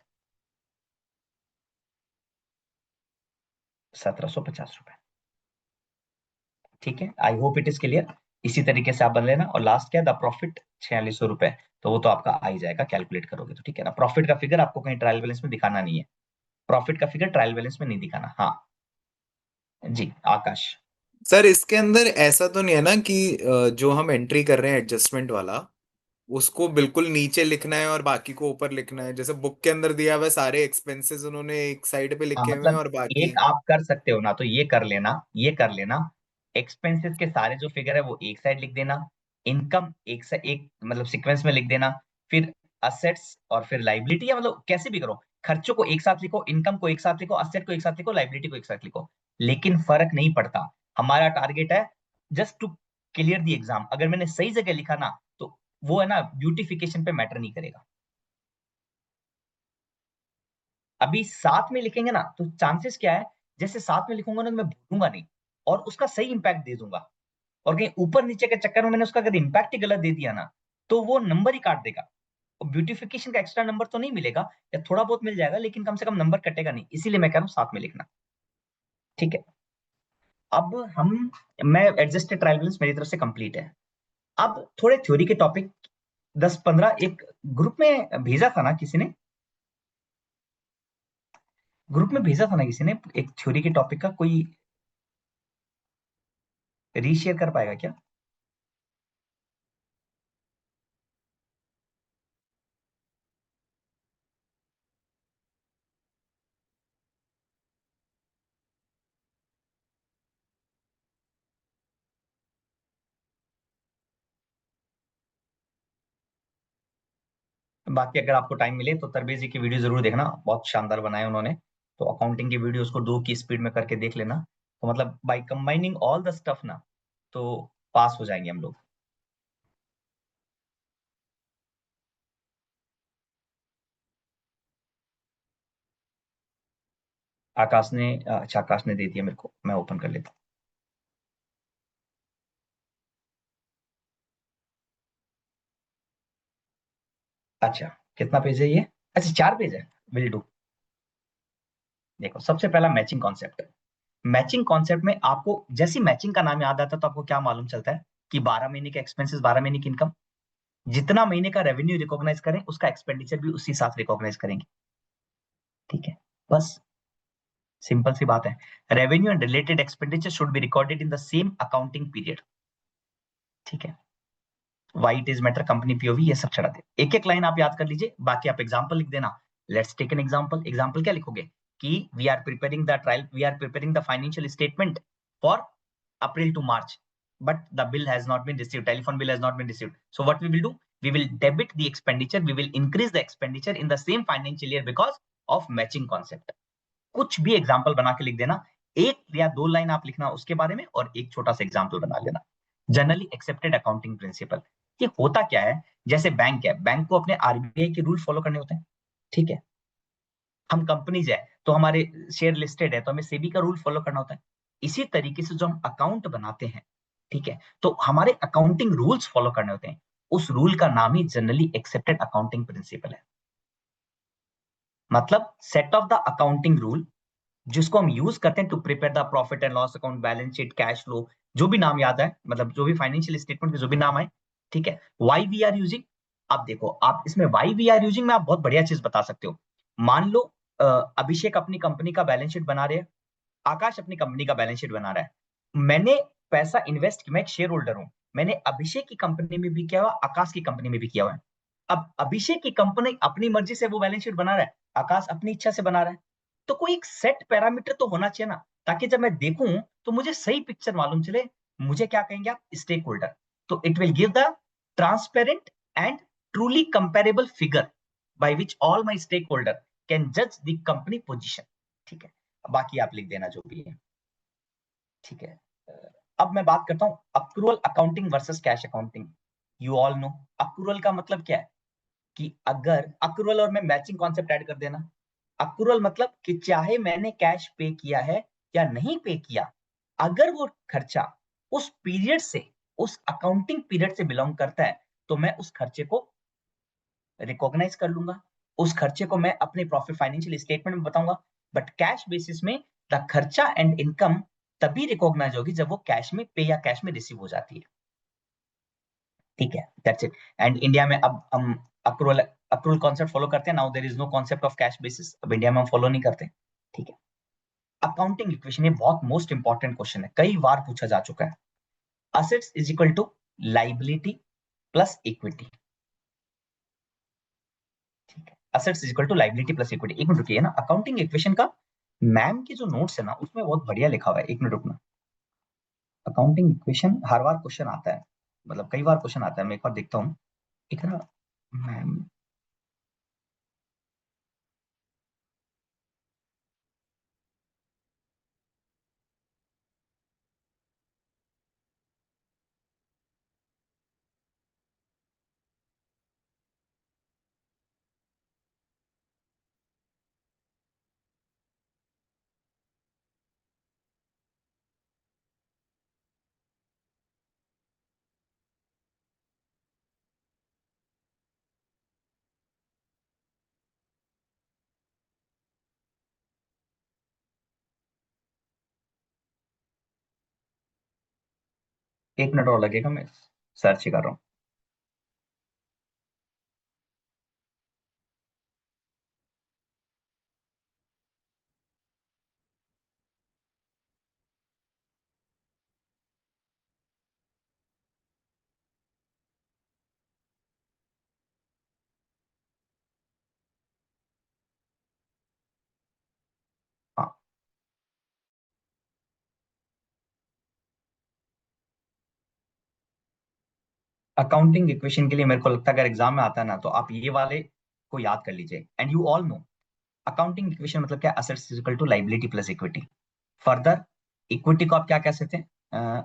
[SPEAKER 1] 1750 रुपए। ठीक है, I hope it is clear. इसी तरीके से आप बन लेना। और लास्ट क्या है, द प्रॉफिट 4600 रुपए, तो वो तो आपका आ ही जाएगा कैलकुलेट करोगे तो। ठीक है ना, प्रॉफिट का फिगर आपको कहीं ट्रायल बैलेंस में दिखाना नहीं है, प्रॉफिट का फिगर ट्रायल बैलेंस में नहीं दिखाना। हाँ जी आकाश।
[SPEAKER 6] सर इसके अंदर ऐसा तो नहीं है ना कि जो हम एंट्री कर रहे हैं एडजस्टमेंट वाला, उसको बिल्कुल नीचे लिखना है और बाकी को ऊपर लिखना है? जैसे बुक के अंदर दिया हुआ है, सारे एक्सपेंसेस उन्होंने एक साइड पे
[SPEAKER 1] हाँ
[SPEAKER 6] लिखे हुए हैं
[SPEAKER 1] मतलब
[SPEAKER 6] और बाकी।
[SPEAKER 1] एक आप कर सकते हो ना, तो ये कर लेना, ये कर लेना। एक्सपेंसेस के सारे जो फिगर है वो एक साइड लिख देना, इनकम एक से एक मतलब सीक्वेंस में लिख देना, फिर असेट्स और फिर लाइबिलिटी, या मतलब कैसे भी करो, खर्चों को एक साथ लिखो, इनकम को एक साथ लिखो, असेट को एक साथ लिखो, लाइबिलिटी को एक साथ लिखो। लेकिन फर्क नहीं पड़ता, हमारा टारगेट है just to clear the exam. अगर मैंने सही जगह लिखा ना, तो वो है ना ब्यूटिफिकेशन पे मैटर नहीं करेगा। अभी साथ में लिखेंगे ना, तो चांसेस क्या है, जैसे साथ में लिखूंगा ना, मैं भूलूंगा नहीं और उसका सही इंपैक्ट दे दूंगा। और कहीं ऊपर नीचे के चक्कर में मैंने उसका अगर इंपैक्ट ही गलत दे दिया ना, तो वो नंबर ही काट देगा। और ब्यूटिफिकेशन का एक्स्ट्रा नंबर तो नहीं मिलेगा, या थोड़ा बहुत मिल जाएगा, लेकिन कम से कम नंबर कटेगा नहीं। इसीलिए मैं कह रहा हूँ साथ में लिखना। ठीक है, अब मैं एडजस्टेड ट्रायल बैलेंस मेरी तरफ से कंप्लीट है। अब थोड़े थ्योरी के टॉपिक 10-15 एक ग्रुप में भेजा था ना किसी ने, एक थ्योरी के टॉपिक का, कोई रीशेयर कर पाएगा क्या? बाकी अगर आपको टाइम मिले तो तरबेज जी की वीडियो जरूर देखना, बहुत शानदार बनाए उन्होंने। तो अकाउंटिंग की वीडियोस को 2 की स्पीड में करके देख लेना, तो मतलब by combining all the stuff ना, तो पास हो जाएंगे हम लोग। आकाश ने अच्छा, आकाश ने दे दिया मेरे को, मैं ओपन कर लेता हूँ। अच्छा, कितना पेज है ये? अच्छा 4 पेज है, विल डू। देखो, सबसे पहला मैचिंग कॉन्सेप्ट। मैचिंग कॉन्सेप्ट में आपको जैसी मैचिंग का नाम याद आता है, तो आपको क्या मालूम चलता है कि 12 महीने के एक्सपेंसेस 12 महीने की इनकम, जितना महीने का रेवेन्यू रिकॉग्नाइज करें उसका एक्सपेंडिचर भी उसी साथ रिकॉग्नाइज करेंगे। ठीक है, बस सिंपल सी बात है। Revenue and related expenditure should be recorded in the same accounting period. ठीक है, why it is matter, company POV, ये सब चढ़ा दे। एक एक लाइन आप याद कर लीजिए, बाकी आप एग्जांपल लिख देना। Let's take an example. Example क्या लिखोगे कि we are preparing the financial statement for April to March, but the bill has not been received, telephone bill has not been received, so what we will do, we will debit the expenditure, we will increase the expenditure in the same financial year because of matching concept। कुछ भी example बना के लिख देना, 1 या 2 line आप लिखना उसके बारे में, और एक छोटा सा एग्जाम्पल बना लेना। Generally accepted accounting principal. ये होता क्या है, जैसे बैंक है, बैंक को अपने आरबीआई के रूल फॉलो करने होते हैं। ठीक है, हम कंपनीज है तो हमारे शेयर लिस्टेड है, तो हमें सेबी का रूल फॉलो करना होता है। इसी तरीके से जो हम अकाउंट बनाते हैं, ठीक है, तो हमारे अकाउंटिंग रूल्स फॉलो करने होते हैं। उस रूल का नाम ही जनरली एक्सेप्टेड अकाउंटिंग प्रिंसिपल है। मतलब set of the accounting rule जिसको हम यूज करते हैं to prepare the profit and loss account, balance sheet, cash flow, जो भी नाम याद है, मतलब जो भी फाइनेंशियल स्टेटमेंट के जो भी नाम आए। ठीक है, वाई वी आर यूजिंग, अब देखो आप इसमें वाई वी आर यूजिंग में आप बहुत बढ़िया चीज बता सकते हो। मान लो अभिषेक अपनी कंपनी का बैलेंस शीट बना रहे हैं, आकाश अपनी कंपनी का बैलेंस शीट बना रहा है। मैंने पैसा इन्वेस्ट, मैं एक शेयर होल्डर हूं, मैंने अभिषेक की कंपनी में भी किया हुआ, आकाश की कंपनी में भी किया हुआ है। अब अभिषेक की कंपनी अपनी मर्जी से वो बैलेंस शीट बना रहा है, आकाश अपनी इच्छा से बना रहा है। तो कोई एक सेट पैरामीटर तो होना चाहिए ना, ताकि जब मैं देखूं तो मुझे सही पिक्चर मालूम चले। मुझे क्या कहेंगे आप, स्टेक होल्डर। तो it will give the transparent and truly comparable figure by which all my stakeholder can जज द कंपनी पोजीशन। ठीक है, बाकी आप लिख देना जो भी है। ठीक है, अब मैं बात करता हूं accrual accounting versus cash accounting. You all no accrual का मतलब क्या है, कि अगर अक्रूवल और मैं मैचिंग कॉन्सेप्ट ऐड कर देना। अक्रूवल मतलब कि चाहे मैंने कैश पे किया है या नहीं पे किया, अगर वो खर्चा उस पीरियड से, उस अकाउंटिंग पीरियड से बिलोंग करता है, तो मैं उस खर्चे को रिकॉग्नाइज कर लूंगा, उस खर्चे को मैं अपने प्रॉफिट फाइनेंशियल स्टेटमेंट में बताऊंगा। बट कैश बेसिस में द खर्चा एंड इनकम तभी रिकॉग्नाइज होगी जब वो कैश में पे या कैश में रिसीव हो जाती है। ठीक है, दैट्स इट। एंड इंडिया में अब हम अक्रूवल कॉन्सेप्ट फॉलो करते हैं। Now there is no concept of cash basis, अब इंडिया में हम फॉलो नहीं करते। ठीक है, अकाउंटिंग इक्वेशन ये बहुत मोस्ट इंपॉर्टेंट क्वेश्चन है, कई बार पूछा जा चुका है। Assets is equal to liability plus equity. ठीक है, assets is equal to liability plus equity. एक मिनट रुकिए ना, अकाउंटिंग इक्वेशन का मैम के जो नोट्स है ना उसमें बहुत बढ़िया लिखा हुआ है। एक मिनट रुकना, अकाउंटिंग इक्वेशन हर बार क्वेश्चन आता है, मतलब कई बार क्वेश्चन आता है, मैं एक बार देखता हूँ। एक ना मैम, एक मिनट और लगेगा, मैं सर्च ही कर रहा हूँ। हाँ, अकाउंटिंग इक्वेशन के लिए मेरे को लगता है अगर एग्जाम में आता है ना तो आप ये वाले को याद कर लीजिए। And you all know accounting equation मतलब क्या, assets is equal to liability plus equity. Further equity को आप क्या कह सकते हैं,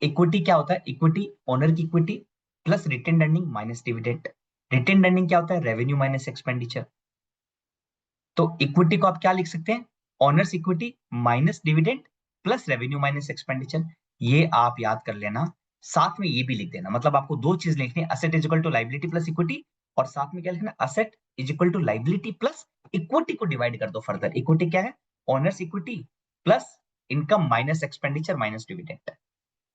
[SPEAKER 1] इक्विटी क्या होता है, इक्विटी ओनर की equity plus retained earning minus dividend. Retained earning क्या होता है, रेवेन्यू माइनस एक्सपेंडिचर। तो इक्विटी को आप क्या लिख सकते हैं, owners equity minus dividend plus revenue minus expenditure. ये आप याद कर लेना, साथ में ये भी लिख देना। मतलब आपको दो चीज लिखनी है, asset is equal to liability plus equity, और साथ में क्या लिखना, asset is equal to liability plus equity को डिवाइड कर दो फर्दर। इक्विटी क्या है, owners equity plus income minus expenditure minus dividend.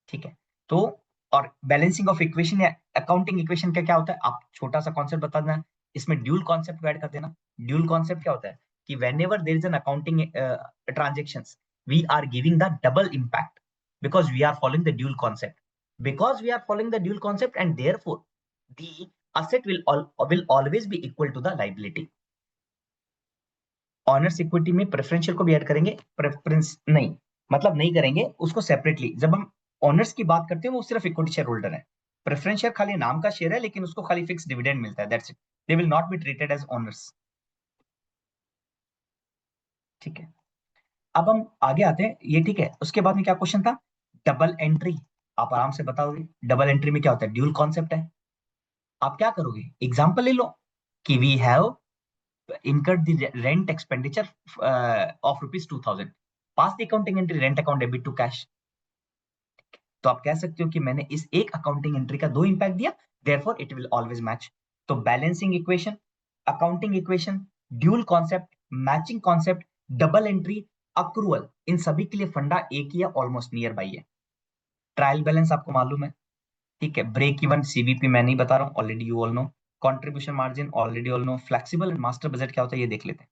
[SPEAKER 1] ठीक है, तो और बैलेंसिंग ऑफ इक्वेशन या अकाउंटिंग इक्वेशन का क्या होता है, आप छोटा सा कॉन्सेप्ट बता देना, इसमें ड्यूल कॉन्सेप्ट ऐड कर देना। ड्यूल कॉन्सेप्ट क्या होता है कि whenever there is an accounting transactions, we are giving the double impact because we are following the dual concept. Because we are following the dual concept, and therefore the asset will always be equal to the liability. Honours equity में preferential को भी add करेंगे, preference नहीं, मतलब नहीं करेंगे उसको separately. जब हम ऑनर्स की बात करते हैं वो सिर्फ इक्विटी शेयर होल्डर है, प्रेफरेंशियल खाली नाम का शेयर है लेकिन उसको खाली फिक्स डिविडेंड मिलता है, that's it. They will not be treated as owners. ठीक है, अब हम आगे आते हैं, ये ठीक है। उसके बाद में क्या क्वेश्चन था, डबल एंट्री। आप आराम से बताओगे डबल एंट्री में क्या होता है, ड्यूल कॉन्सेप्ट है। आप क्या करोगे, एग्जांपल ले लो कि we have incurred the rent expenditure of rupees 2000, pass the accounting entry rent account debit to cash। तो आप कह सकते हो कि मैंने इस एक अकाउंटिंग एंट्री का दो इंपैक्ट दिया, therefore it will always match। तो balancing equation, accounting equation, dual concept, matching concept, double entry, accrual, इन सभी के लिए फंडा एक ही है, ऑलमोस्ट नियर बाई है। ट्रायल बैलेंस आपको मालूम है, ठीक है। ब्रेक इवन सीवीपी मैं नहीं बता रहा हूँ, already you all know. Contribution margin already all know. Flexible and master budget क्या होता है ये देख लेते हैं।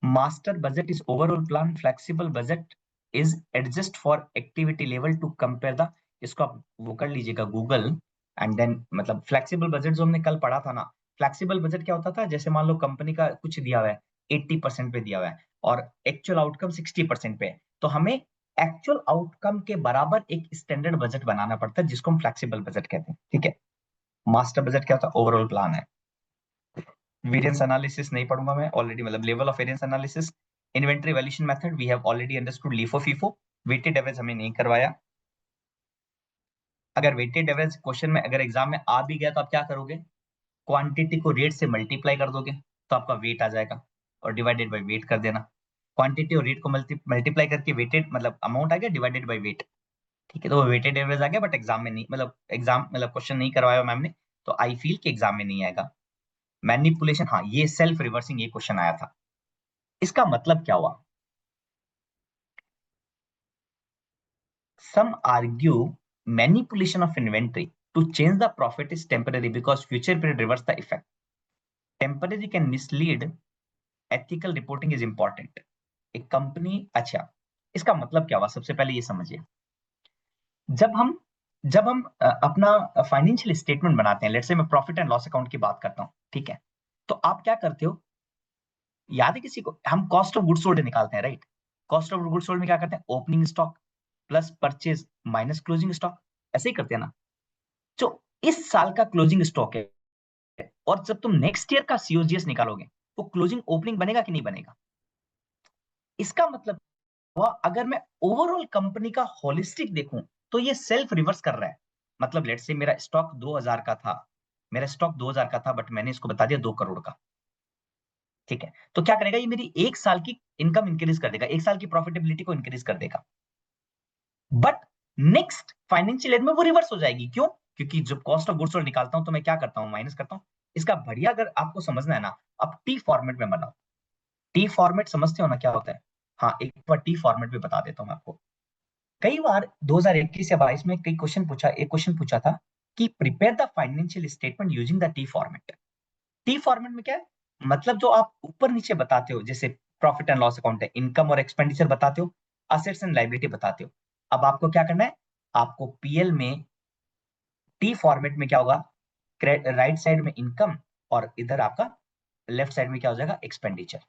[SPEAKER 1] Master budget is overall plan, flexible budget is adjust for activity level to compare the, इसको आप वो कर लीजिएगा गूगल। एंड देन मतलब फ्लेक्सिबल बजट जो हमने कल पढ़ा था ना, फ्लेक्सिबल बजट क्या होता था, जैसे मान लो कंपनी का कुछ दिया हुआ है 80% पे दिया हुआ है और एक्चुअल आउटकम 60% पे है, तो हमें एक्चुअल आउटकम के बराबर एक स्टैंडर्ड बजट बनाना पड़ता है जिसको हम फ्लेक्सिबल बजट कहते हैं। ठीक है, मास्टर बजट क्या होता है, ओवरऑल प्लान है। वेरिएंस एनालिसिस नहीं पढ़ूंगा मैं ऑलरेडी, मतलब level of variance analysis. Inventory valuation method we have already understood, LIFO FIFO. Weighted average हमें नहीं करवाया। अगर वेटेड एवरेज क्वेश्चन में अगर एग्जाम में आ भी गया तो आप क्या करोगे, क्वांटिटी को रेट से मल्टीप्लाई कर दोगे तो आपका वेट आ जाएगा और डिवाइडेड बाय वेट कर देना। क्वांटिटी और रेट को मल्टीप्लाई करके वेटेड मतलब अमाउंट आ गया डिवाइडेड बाय वेट, ठीक है। तो वो वेटेड एवरेज आ गया, बट एग्जाम में नहीं, मतलब क्वेश्चन नहीं करवाया मैम ने, तो आई फील कि एग्जाम में नहीं आएगा। मैनिपुलेशन, हाँ ये सेल्फ रिवर्सिंग, ये क्वेश्चन आया था। इसका मतलब क्या हुआ? Some argue manipulation of inventory to change the profit is temporary because future period reverse the effect. Temporary can mislead. Ethical reporting is important. एक कंपनी, अच्छा इसका मतलब क्या हुआ? सबसे पहले ये समझिए, जब हम अपना फाइनेंशियल स्टेटमेंट बनाते हैं, लेट्स से मैं प्रॉफिट एंड लॉस अकाउंट की बात करता हूं, ठीक है, तो आप क्या करते हो? याद है किसी को? हम कॉस्ट ऑफ गुड्स सोल्ड निकालते हैं, right? Cost of goods sold में क्या करते हैं? Opening stock plus purchase minus closing stock, ऐसे ही करते हैं ना। जो इस साल का क्लोजिंग स्टॉक है, और जब तुम नेक्स्ट ईयर का सीओजीएस निकालोगे, वो क्लोजिंग ओपनिंग बनेगा कि नहीं बनेगा? इसका मतलब हुआ, अगर मैं ओवरऑल कंपनी का होलिस्टिक देखूं, तो ये सेल्फ रिवर्स कर रहा है। मतलब लेट्स से मेरा स्टॉक 2000 का था, बट मैंने इसको बता दिया 2 करोड़ का, ठीक है। तो क्या करेगा? ये मेरी 1 साल की इनकम इंक्रीज कर देगा, 1 साल की प्रॉफिटेबिलिटी को इंक्रीज कर देगा। बट नेक्स्ट फाइनेंशियल ईयर में वो रिवर्स हो जाएगी। क्यों? क्योंकि जब कॉस्ट ऑफ गुड्स सोल्ड निकालता हूं तो मैं क्या करता हूं? माइनस करता हूं। इसका बढ़िया अगर आपको समझना है ना, आप टी फॉर्मेट में बनाओ। टी फॉर्मेट समझते हो ना क्या होता है? हाँ, एक बार टी फॉर्मेट में बता देता हूं मैं आपको। कई बार 2021 या 22 में एक क्वेश्चन पूछा था कि prepare the financial statement using the T format. T format में क्या है? मतलब जो आप ऊपर नीचे बताते हो, जैसे प्रॉफिट एंड लॉस अकाउंट है, इनकम और एक्सपेंडिचर बताते हो, असेट्स एंड लायबिलिटी बताते हो। अब आपको क्या करना है? आपको पीएल में टी फॉर्मेट में क्या होगा? राइट साइड में इनकम, और इधर आपका लेफ्ट साइड में क्या हो जाएगा? एक्सपेंडिचर,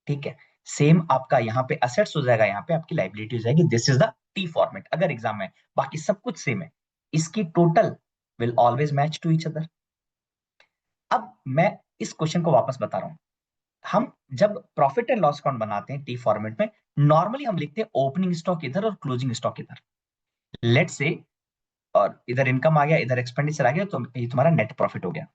[SPEAKER 1] ठीक है। सेम आपका यहाँ पे असेट्स हो जाएगा, यहाँ पे आपकी लायबिलिटी हो जाएगी। This is the T format अगर एग्जाम में। बाकी सब कुछ सेम है, इसकी total will always match to each other. अब मैं इस क्वेश्चन को वापस बता रहा हूं। हम जब प्रॉफिट एंड लॉस अकाउंट बनाते हैं टी फॉर्मेट में, नॉर्मली हम लिखते हैं ओपनिंग स्टॉक इधर और क्लोजिंग स्टॉक इधर, लेट्स से, और इधर इनकम आ गया, इधर एक्सपेंडिचर आ गया, तो ये तुम्हारा नेट प्रॉफिट हो गया।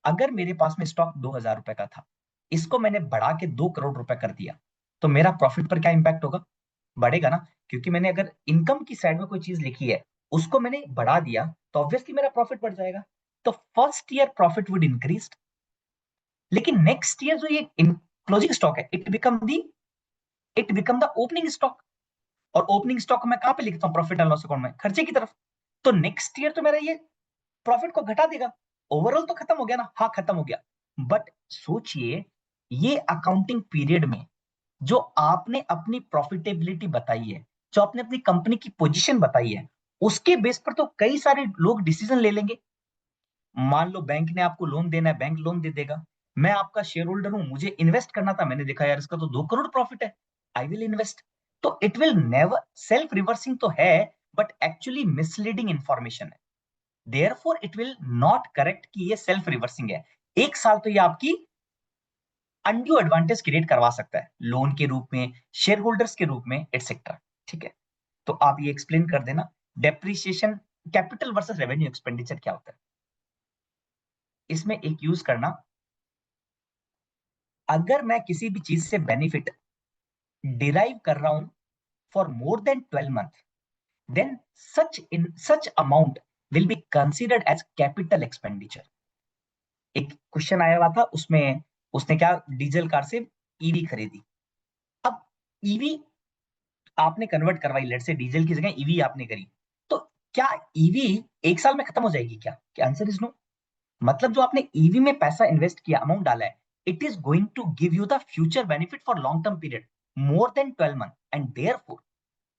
[SPEAKER 1] अगर मेरे पास में स्टॉक 2000 रुपए का था, इसको मैंने बढ़ा के 2 करोड़ रुपए कर दिया, तो मेरा प्रॉफिट पर क्या इंपैक्ट होगा? बढ़ेगा ना, क्योंकि मैंने अगर इनकम की साइड में कोई चीज लिखी है, उसको मैंने बढ़ा दिया, तो ऑब्वियसली मेरा प्रॉफिट बढ़ जाएगा। तो first year profit would increase, लेकिन नेक्स्ट ईयर जो ये क्लोजिंग स्टॉक है, it become the opening stock. और ओपनिंग स्टॉक मैं कहां पे लिखता हूं? प्रॉफिट एंड लॉस अकाउंट में, खर्चे की तरफ। तो नेक्स्ट ईयर तो मेरा ये प्रॉफिट को घटा देगा। ओवरऑल तो खत्म हो गया ना? हाँ खत्म हो गया। बट सोचिए, ये अकाउंटिंग पीरियड में जो आपने अपनी प्रॉफिटेबिलिटी बताई है, जो आपने अपनी कंपनी की पोजीशन बताई है, उसके बेस पर तो कई सारे लोग डिसीजन ले लेंगे। मान लो बैंक ने आपको लोन देना है, बैंक लोन दे देगा। मैं आपका शेयर होल्डर हूं, मुझे इन्वेस्ट करना था, मैंने देखा यार इसका तो 2 करोड़ प्रॉफिट है, आई विल इन्वेस्ट। तो it will never, self reversing तो है, बट एक्चुअली मिसलीडिंग इंफॉर्मेशन है। Therefore it will not correct कि ये सेल्फ रिवर्सिंग है। 1 साल तो ये आपकी अनड्यू एडवांटेज क्रिएट करवा सकता है, लोन के रूप में, शेयर होल्डर्स के रूप में, एटसेट्रा, ठीक है। तो आप ये एक्सप्लेन कर देना, depreciation, capital versus revenue expenditure क्या होता है, इसमें एक यूज करना। अगर मैं किसी भी चीज से बेनिफिट डिराइव कर रहा हूं for more than 12 month, then such amount will be considered as capital expenditure। एक क्वेश्चन आया हुआ था, उसमें उसने क्या, डीजल कार से ईवी खरीदी। अब ईवी आपने कन्वर्ट करवाई, लेट से डीजल की जगह ईवी आपने करी, तो क्या ईवी 1 साल में खत्म हो जाएगी क्या? Answer is no. मतलब जो आपने ईवी में पैसा इन्वेस्ट किया, अमाउंट डाला है, it is going to give you the future benefit for long term period, more than 12 month, and therefore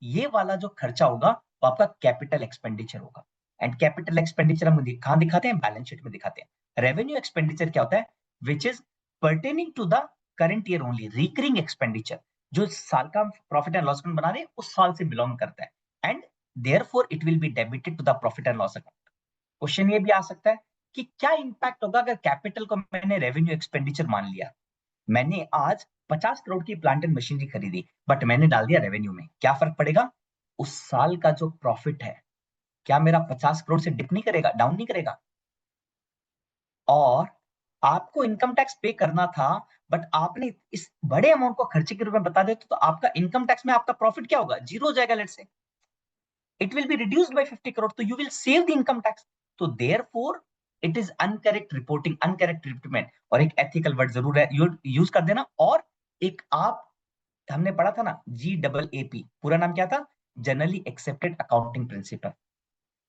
[SPEAKER 1] ये वाला जो खर्चा होगा वो आपका कैपिटल एक्सपेंडिचर होगा। एंड कैपिटल एक्सपेंडिचर हम कहां दिखाते हैं? बैलेंस शीट में दिखाते हैं। रेवेन्यू एक्सपेंडिचर क्या होता है? Which is pertaining to the current year only, recurring expenditure, जो साल का प्रॉफिट एंड लॉस अकाउंट बना रहे हैं उस साल से बिलोंग करता है, and therefore it will be debited to the profit and loss account. Question ये भी आ सकता है कि क्या इंपैक्ट होगा अगर कैपिटल को मैंने रेवेन्यू एक्सपेंडिचर मान लिया। मैंने आज 50 करोड़ की प्लांट एंड मशीनरी खरीदी, बट मैंने डाल दिया रेवेन्यू में, क्या फर्क पड़ेगा? उस साल का जो प्रॉफिट है, क्या मेरा 50 करोड़ से डिप नहीं करेगा, डाउन नहीं करेगा? और आपको इनकम टैक्स पे करना था, बट आपने इस बड़े अमाउंट को खर्चे के रूप में बता देते तो आपका इनकम टैक्स में आपका प्रॉफिट क्या होगा, जीरो हो जाएगा। Let's say it will be reduced by 50 crore, so you will save the income tax. So therefore it is uncorrect reporting, uncorrect treatment। और एक ethical word जरूर है यूज कर देना। और एक आप हमने पढ़ा था ना GAAP, पूरा नाम क्या था, जनरली एक्सेप्टेड अकाउंटिंग प्रिंसिपल।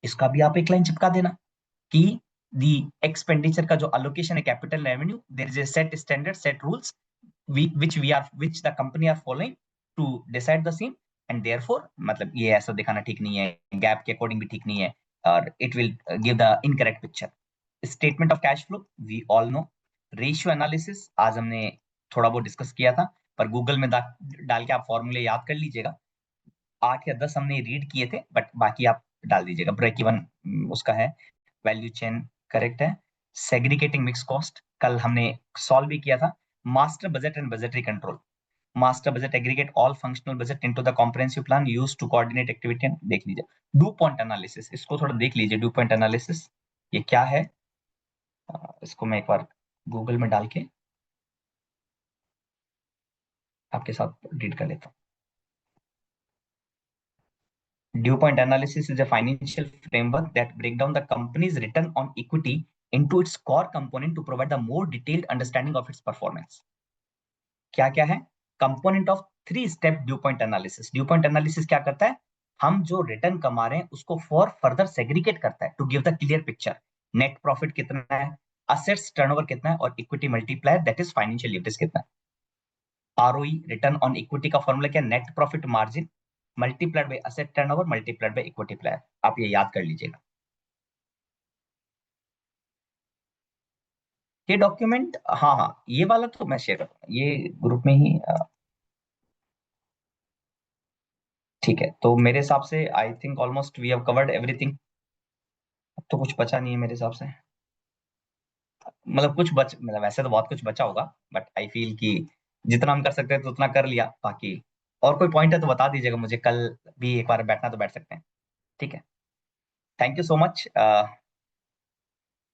[SPEAKER 1] इसका भी आप एक लाइन चिपका देना कि दी एक्सपेंडिचर का जो अलोकेशन है capital revenue, there is a set standard, set rules which the company are following to decide the same, and therefore मतलब ये ऐसा दिखाना ठीक नहीं है, गैप के अकॉर्डिंग भी ठीक नहीं है, और it will give the incorrect picture। Statement of cash flow we all know. Ratio analysis आज हमने थोड़ा बहुत डिस्कस किया था, पर गूगल में डाल के आप फॉर्मूले याद कर लीजिएगा। 8 या 10 हमने रीड किए थे, बट बाकी आप डाल दीजिएगा। ब्रेक इवन उसका है, वैल्यू चेन करेक्ट है। सेग्रीगेटिंग मिक्स कॉस्ट कल हमने सॉल्व भी किया था। Master budget and budgetary control, master budget aggregate all functional budget into the comprehensive plan used to coordinate activity, देख लीजिए। ड्यू पॉइंट एनालिसिस, इसको थोड़ा देख लीजिए, ड्यू पॉइंट एनालिसिस ये क्या है, इसको मैं एक बार गूगल में डाल के आपके साथ रीड कर लेता हूँ। Due point analysis is a financial framework that breaks down the company's return on equity into its core component to provide the more detailed understanding of its performance। क्या क्या है, component of 3 step due point analysis. Due point analysis क्या करता है, हम जो return कमा रहे हैं उसको फॉर फर्दर सेग्रीगेट करता है to give the clear picture. Net profit कितना है, असेट्स टर्नओवर कितना है, और equity multiplier that is financial leverage कितना है। आरओई रिटर्न ऑन इक्विटी का फॉर्मूला क्या, net profit margin multiplied by asset turnover multiplied by equity plier. आप ये याद कर लीजिएगा। ये डॉक्यूमेंट, हाँ हाँ ये वाला तो मैं शेयर करूंगा ये ग्रुप में ही, ठीक है। तो मेरे हिसाब से I think almost we have covered everything. अब तो कुछ बचा नहीं है मेरे हिसाब से, मतलब कुछ बच, मतलब वैसे तो बहुत कुछ बचा होगा, बट आई फील कि जितना हम कर सकते हैं तो उतना कर लिया। बाकी और कोई पॉइंट है तो बता दीजिएगा मुझे, कल भी एक बार बैठना तो बैठ सकते हैं। ठीक है, थैंक यू सो मच।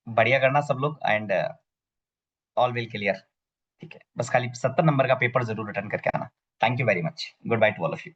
[SPEAKER 1] बढ़िया करना सब लोग, एंड ऑल विल क्लियर। ठीक है, बस खाली 70 नंबर का पेपर जरूर रिटर्न करके आना। Thank you very much, good by two all of you.